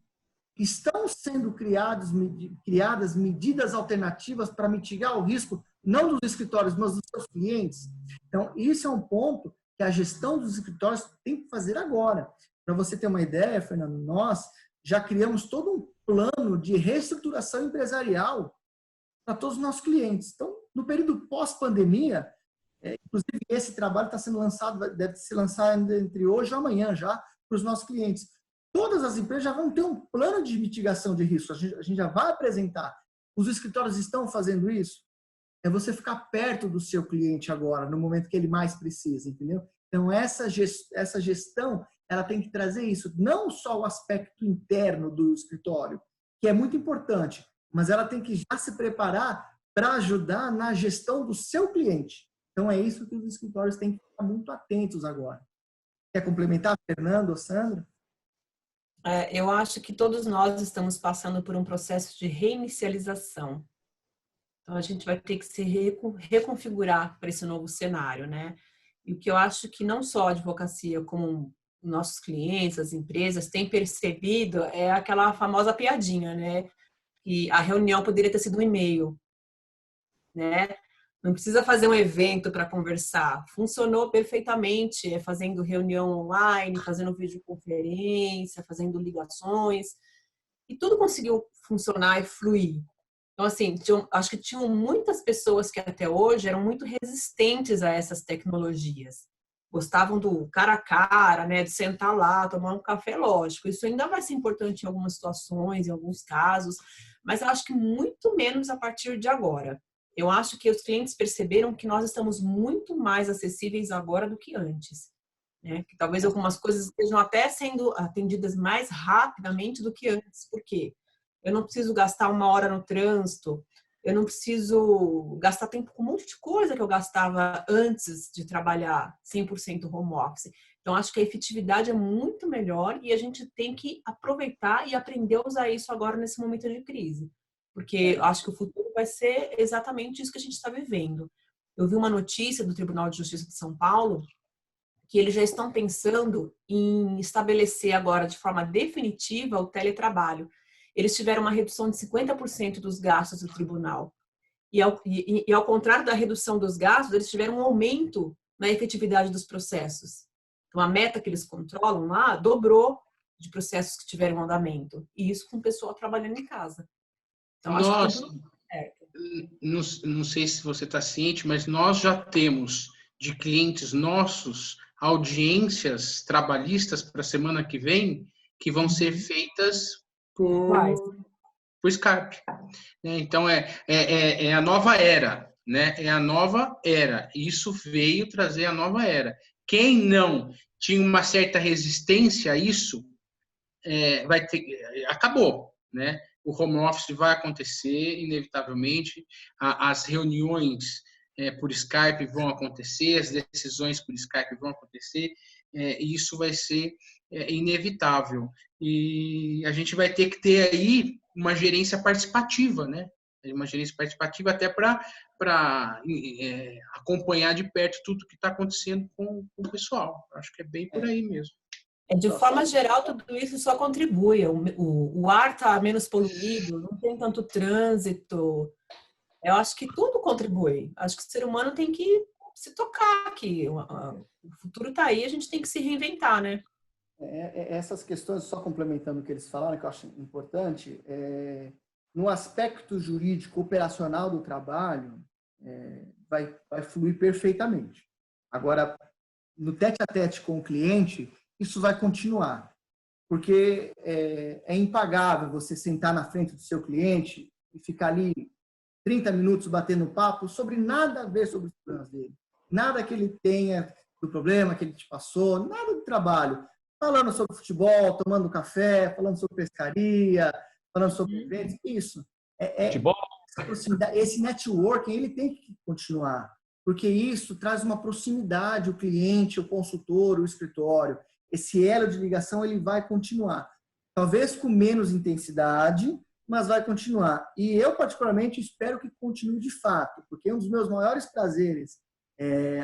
Estão sendo criadas medidas alternativas para mitigar o risco, não dos escritórios, mas dos seus clientes? Então, isso é um ponto que a gestão dos escritórios tem que fazer agora. Para você ter uma ideia, Fernando, nós já criamos todo um plano de reestruturação empresarial para todos os nossos clientes. Então, no período pós-pandemia, inclusive esse trabalho está sendo lançado, deve ser lançado entre hoje e amanhã já para os nossos clientes. Todas as empresas já vão ter um plano de mitigação de risco. A gente já vai apresentar. Os escritórios estão fazendo isso? É você ficar perto do seu cliente agora, no momento que ele mais precisa, entendeu? Então, essa gestão, ela tem que trazer isso. Não só o aspecto interno do escritório, que é muito importante, mas ela tem que já se preparar para ajudar na gestão do seu cliente. Então, é isso que os escritórios têm que ficar muito atentos agora. Quer complementar, Fernando ou Sandra? Eu acho que todos nós estamos passando por um processo de reinicialização. Então, a gente vai ter que se reconfigurar para esse novo cenário, né? E o que eu acho que não só a advocacia, como nossos clientes, as empresas, têm percebido é aquela famosa piadinha, né? Que a reunião poderia ter sido um e-mail, né? Não precisa fazer um evento para conversar. Funcionou perfeitamente, fazendo reunião online, fazendo videoconferência, fazendo ligações. E tudo conseguiu funcionar e fluir. Então, assim, acho que tinham muitas pessoas que até hoje eram muito resistentes a essas tecnologias. Gostavam do cara a cara, né, de sentar lá, tomar um café, lógico. Isso ainda vai ser importante em algumas situações, em alguns casos, mas eu acho que muito menos a partir de agora. Eu acho que os clientes perceberam que nós estamos muito mais acessíveis agora do que antes, né? Que talvez algumas coisas estejam até sendo atendidas mais rapidamente do que antes. Por quê? Eu não preciso gastar 1 hora no trânsito, eu não preciso gastar tempo com um monte de coisa que eu gastava antes de trabalhar 100% home office. Então, acho que a efetividade é muito melhor e a gente tem que aproveitar e aprender a usar isso agora nesse momento de crise. Porque eu acho que o futuro vai ser exatamente isso que a gente está vivendo. Eu vi uma notícia do Tribunal de Justiça de São Paulo que eles já estão pensando em estabelecer agora de forma definitiva o teletrabalho. Eles tiveram uma redução de 50% dos gastos do tribunal. E ao contrário da redução dos gastos, eles tiveram um aumento na efetividade dos processos. Então, a meta que eles controlam lá dobrou de processos que tiveram andamento. E isso com o pessoal trabalhando em casa. Então, Nós, não sei se você está ciente, mas nós já temos de clientes nossos audiências trabalhistas para a semana que vem que vão ser feitas por Skype. Então, é a nova era, né? É a nova era. Isso veio trazer a nova era. Quem não tinha uma certa resistência a isso, vai ter, acabou, né? O home office vai acontecer, inevitavelmente. As reuniões por Skype vão acontecer, as decisões por Skype vão acontecer, e isso vai ser inevitável. E a gente vai ter que ter aí uma gerência participativa, né? Uma gerência participativa até para acompanhar de perto tudo que está acontecendo com o pessoal. Acho que é bem por aí mesmo. De forma geral, tudo isso só contribui. O ar está menos poluído, não tem tanto trânsito. Eu acho que tudo contribui. Acho que o ser humano tem que se tocar, que o futuro está aí, a gente tem que se reinventar, né? Essas questões, só complementando o que eles falaram, que eu acho importante, no aspecto jurídico operacional do trabalho, vai fluir perfeitamente. Agora, no tete-a-tete com o cliente, isso vai continuar, porque é impagável você sentar na frente do seu cliente e ficar ali 30 minutos batendo papo sobre nada a ver sobre os problemas dele, nada que ele tenha do problema que ele te passou, nada do trabalho, falando sobre futebol, tomando café, falando sobre pescaria, falando sobre eventos, isso. Futebol. Essa proximidade, esse networking, ele tem que continuar, porque isso traz uma proximidade, o cliente, o consultor, o escritório. Esse elo de ligação, ele vai continuar. Talvez com menos intensidade, mas vai continuar. E eu, particularmente, espero que continue de fato, porque um dos meus maiores prazeres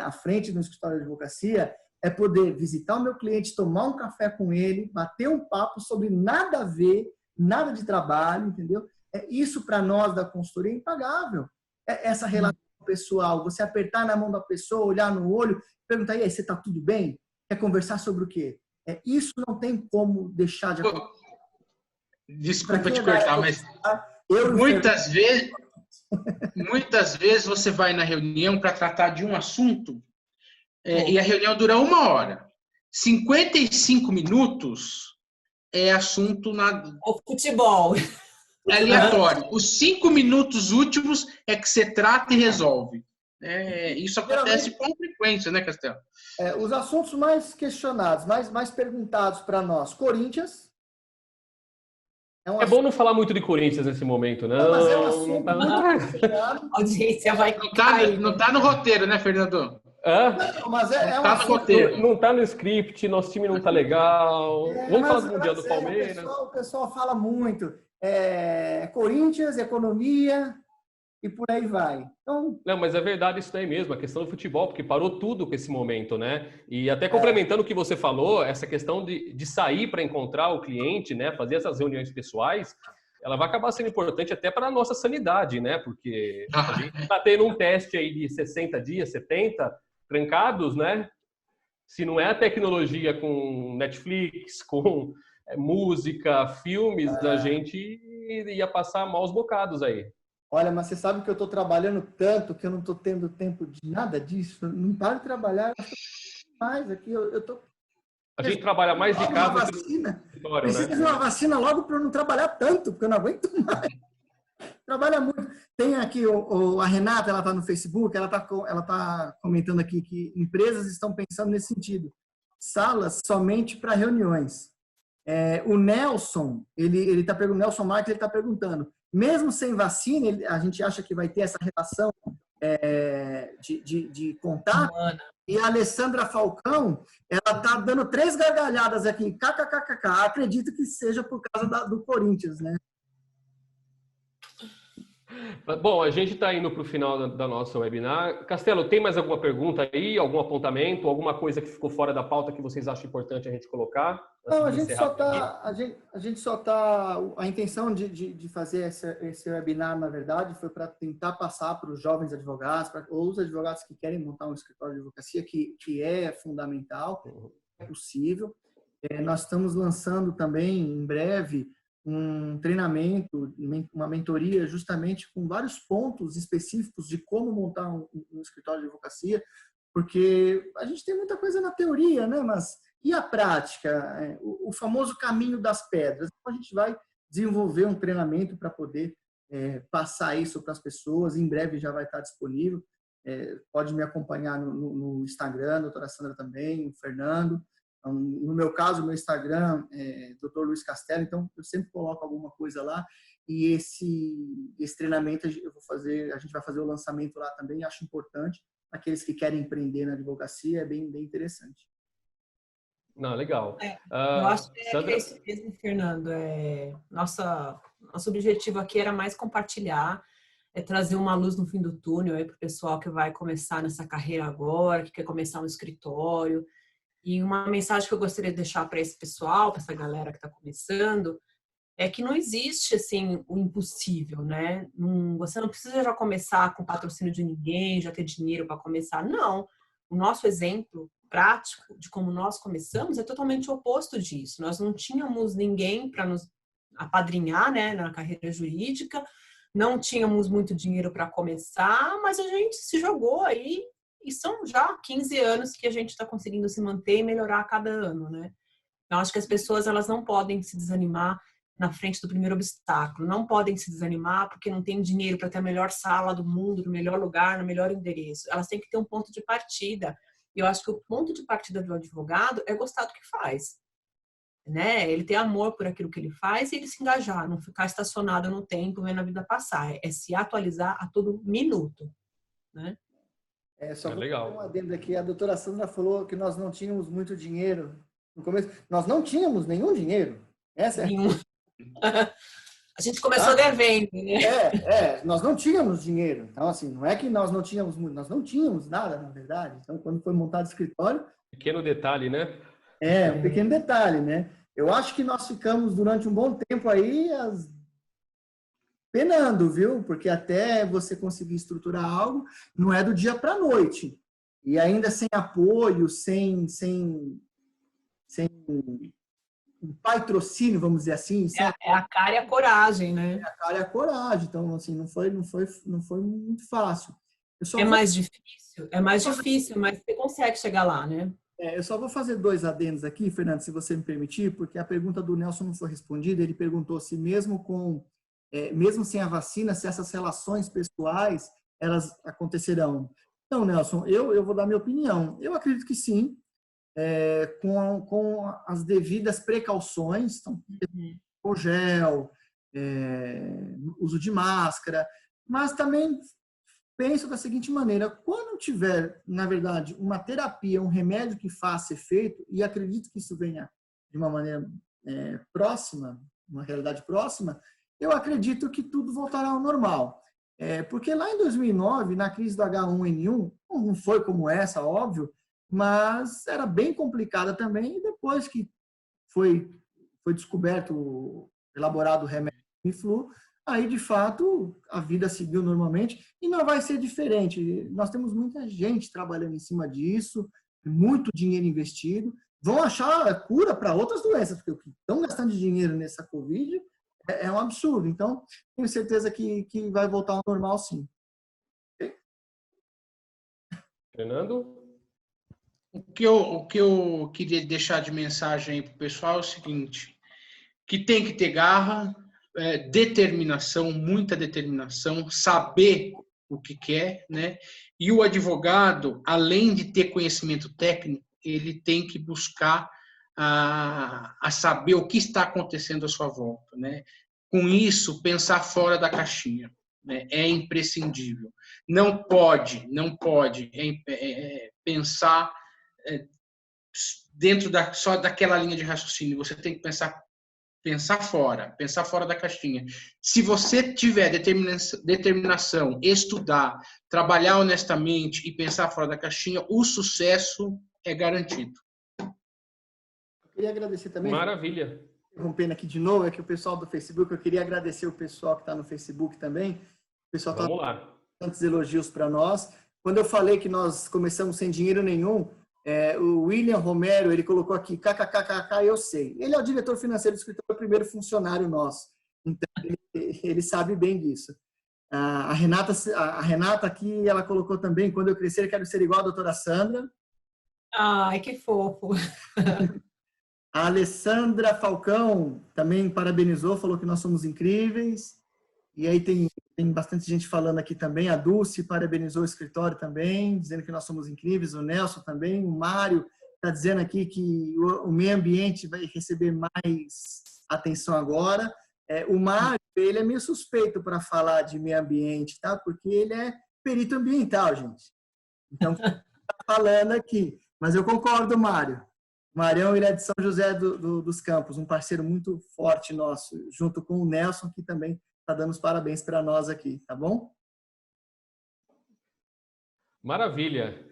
à frente do escritório de advocacia é poder visitar o meu cliente, tomar um café com ele, bater um papo sobre nada a ver, nada de trabalho, entendeu? Isso, para nós da consultoria, é impagável. Essa relação pessoal, você apertar na mão da pessoa, olhar no olho, perguntar, e aí, você está tudo bem? Quer conversar sobre o quê? Isso não tem como deixar de acontecer. Desculpa te cortar, mas muitas vezes você vai na reunião para tratar de um assunto e a reunião dura 1 hora. 55 minutos é assunto O futebol. É aleatório. Os 5 minutos últimos é que você trata e resolve. Isso acontece com frequência, né, Castelo? Os assuntos mais questionados, mais perguntados para nós. Corinthians. É bom não falar muito de Corinthians nesse momento, não. Mas é um assunto muito questionado. A audiência vai cair. Não tá no roteiro, né, Fernando? Não, mas é um assunto. Roteiro. Não tá no script, nosso time não tá legal. Vamos falar do Mundial do Palmeiras. O pessoal fala muito. Corinthians, economia e por aí vai. Então, não, mas é verdade isso daí mesmo, a questão do futebol, porque parou tudo com esse momento, né? E até complementando o que você falou, essa questão de sair para encontrar o cliente, né? Fazer essas reuniões pessoais, ela vai acabar sendo importante até para a nossa sanidade, né? Porque a gente está tendo um teste aí de 60 dias, 70, trancados, né? Se não é a tecnologia com Netflix, com música, filmes, a gente ia passar maus bocados aí. Olha, mas você sabe que eu estou trabalhando tanto que eu não estou tendo tempo de nada disso. Não paro de trabalhar mais aqui. Eu tô... A gente trabalha mais de casa que no escritório, Precisa de uma vacina logo para eu não trabalhar tanto, porque eu não aguento mais. Trabalha muito. Tem aqui a Renata, ela está no Facebook, ela tá comentando aqui que empresas estão pensando nesse sentido. Salas somente para reuniões. O Nelson, ele está perguntando, Nelson Marques, ele está perguntando, mesmo sem vacina, a gente acha que vai ter essa relação de contato? E a Alessandra Falcão, ela está dando 3 gargalhadas aqui, kkkk, acredito que seja por causa do Corinthians, né? Bom, a gente está indo para o final da nossa webinar. Castelo, tem mais alguma pergunta aí? Algum apontamento? Alguma coisa que ficou fora da pauta que vocês acham importante a gente colocar? Não, a gente só está... A intenção de fazer esse webinar, na verdade, foi para tentar passar para os jovens advogados, ou os advogados que querem montar um escritório de advocacia, que é fundamental, é possível. Nós estamos lançando também, em breve, um treinamento, uma mentoria, justamente com vários pontos específicos de como montar um escritório de advocacia, porque a gente tem muita coisa na teoria, né? Mas e a prática? O famoso caminho das pedras. Então, a gente vai desenvolver um treinamento para poder passar isso para as pessoas. Em breve já vai estar disponível. Pode me acompanhar no Instagram, a doutora Sandra também, o Fernando. No meu caso, meu Instagram é Dr. Luiz Castelo, então eu sempre coloco alguma coisa lá. E esse treinamento a gente vai fazer o lançamento lá também. Acho importante. Aqueles que querem empreender na advocacia, é bem interessante. Não, legal. Eu acho que é isso mesmo, Fernando. Nosso objetivo aqui era mais compartilhar, trazer uma luz no fim do túnel para o pessoal que vai começar nessa carreira agora, que quer começar um escritório. E uma mensagem que eu gostaria de deixar para esse pessoal, para essa galera que está começando, é que não existe assim o impossível, né? Você não precisa já começar com patrocínio de ninguém, já ter dinheiro para começar. Não. O nosso exemplo prático de como nós começamos é totalmente o oposto disso. Nós não tínhamos ninguém para nos apadrinhar, né, na carreira jurídica, não tínhamos muito dinheiro para começar, mas a gente se jogou aí. E são já 15 anos que a gente está conseguindo se manter e melhorar a cada ano, né? Eu acho que as pessoas, elas não podem se desanimar na frente do primeiro obstáculo. Não podem se desanimar porque não tem dinheiro para ter a melhor sala do mundo, no melhor lugar, no melhor endereço. Elas têm que ter um ponto de partida. E eu acho que o ponto de partida do advogado é gostar do que faz, né? Ele ter amor por aquilo que ele faz e ele se engajar, não ficar estacionado no tempo, vendo a vida passar. É se atualizar a todo minuto, né? Só vou legal. fazer um adendo aqui. A doutora Sandra falou que nós não tínhamos muito dinheiro no começo. Nós não tínhamos nenhum dinheiro. Essa nenhum. A gente começou devendo, né? Nós não tínhamos dinheiro. Então, assim, não é que nós não tínhamos muito, nós não tínhamos nada, na verdade. Então, quando foi montado o escritório... Pequeno detalhe, né? Um pequeno detalhe, né? Eu acho que nós ficamos durante um bom tempo aí penando, viu? Porque até você conseguir estruturar algo, não é do dia para a noite. E ainda sem apoio, sem patrocínio, vamos dizer assim. É a cara e a coragem, né? É a cara e a coragem. Então, assim, não foi muito fácil. Mais difícil, mas você consegue chegar lá, né? Eu só vou fazer 2 adendos aqui, Fernando, se você me permitir, porque a pergunta do Nelson não foi respondida. Ele perguntou se mesmo sem a vacina, se essas relações pessoais, elas acontecerão. Então, Nelson, eu vou dar minha opinião. Eu acredito que sim, com as devidas precauções, então, o gel, uso de máscara, mas também penso da seguinte maneira: quando tiver, na verdade, uma terapia, um remédio que faça efeito, e acredito que isso venha de uma maneira próxima, uma realidade próxima, eu acredito que tudo voltará ao normal. Porque lá em 2009, na crise do H1N1, não foi como essa, óbvio, mas era bem complicada também. E depois que foi descoberto, elaborado o remédio Uniflu, aí, de fato, a vida seguiu normalmente e não vai ser diferente. Nós temos muita gente trabalhando em cima disso, muito dinheiro investido. Vão achar cura para outras doenças, porque o que estão gastando de dinheiro nessa Covid é um absurdo. Então, tenho certeza que vai voltar ao normal, sim. Fernando? O que eu queria deixar de mensagem para o pessoal é o seguinte, que tem que ter garra, determinação, muita determinação, saber o que quer, né? E o advogado, além de ter conhecimento técnico, ele tem que buscar a saber o que está acontecendo à sua volta, né? Com isso, pensar fora da caixinha, né? É imprescindível. Não pode pensar dentro só daquela linha de raciocínio. Você tem que pensar fora da caixinha. Se você tiver determinação, estudar, trabalhar honestamente e pensar fora da caixinha, o sucesso é garantido. Eu queria agradecer também. Maravilha. Interrompendo aqui de novo, é que o pessoal do Facebook, eu queria agradecer o pessoal que está no Facebook também. O pessoal está dando tantos elogios para nós. Quando eu falei que nós começamos sem dinheiro nenhum, o William Romero, ele colocou aqui, kkkk, eu sei. Ele é o diretor financeiro do escritório, o primeiro funcionário nosso. Então, ele sabe bem disso. A Renata aqui, ela colocou também, quando eu crescer, eu quero ser igual a doutora Sandra. Ai, que fofo. A Alessandra Falcão também parabenizou, falou que nós somos incríveis. E aí tem bastante gente falando aqui também. A Dulce parabenizou o escritório também, dizendo que nós somos incríveis. O Nelson também. O Mário está dizendo aqui que o meio ambiente vai receber mais atenção agora. O Mário, ele é meio suspeito para falar de meio ambiente, tá? Porque ele é perito ambiental, gente. Então, está falando aqui. Mas eu concordo, Mário. O Marião, ele é de São José dos Campos, um parceiro muito forte nosso, junto com o Nelson, que também está dando os parabéns para nós aqui, tá bom? Maravilha.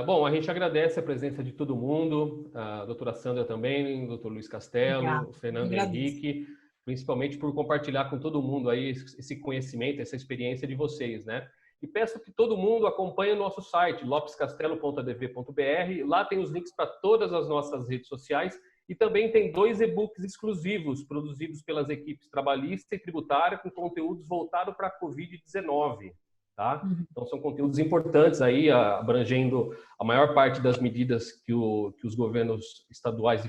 Bom, a gente agradece a presença de todo mundo, a doutora Sandra também, o doutor Luiz Castelo, o Fernando Henrique, principalmente por compartilhar com todo mundo aí esse conhecimento, essa experiência de vocês, né? E peço que todo mundo acompanhe o nosso site, lopescastelo.adv.br. Lá tem os links para todas as nossas redes sociais e também tem 2 e-books exclusivos produzidos pelas equipes trabalhista e tributária com conteúdos voltados para a Covid-19. Tá? Então, são conteúdos importantes aí, abrangendo a maior parte das medidas que os governos estaduais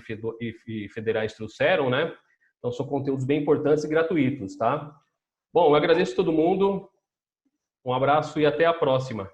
e federais trouxeram, né? Então, são conteúdos bem importantes e gratuitos, tá? Bom, eu agradeço a todo mundo. Um abraço e até a próxima.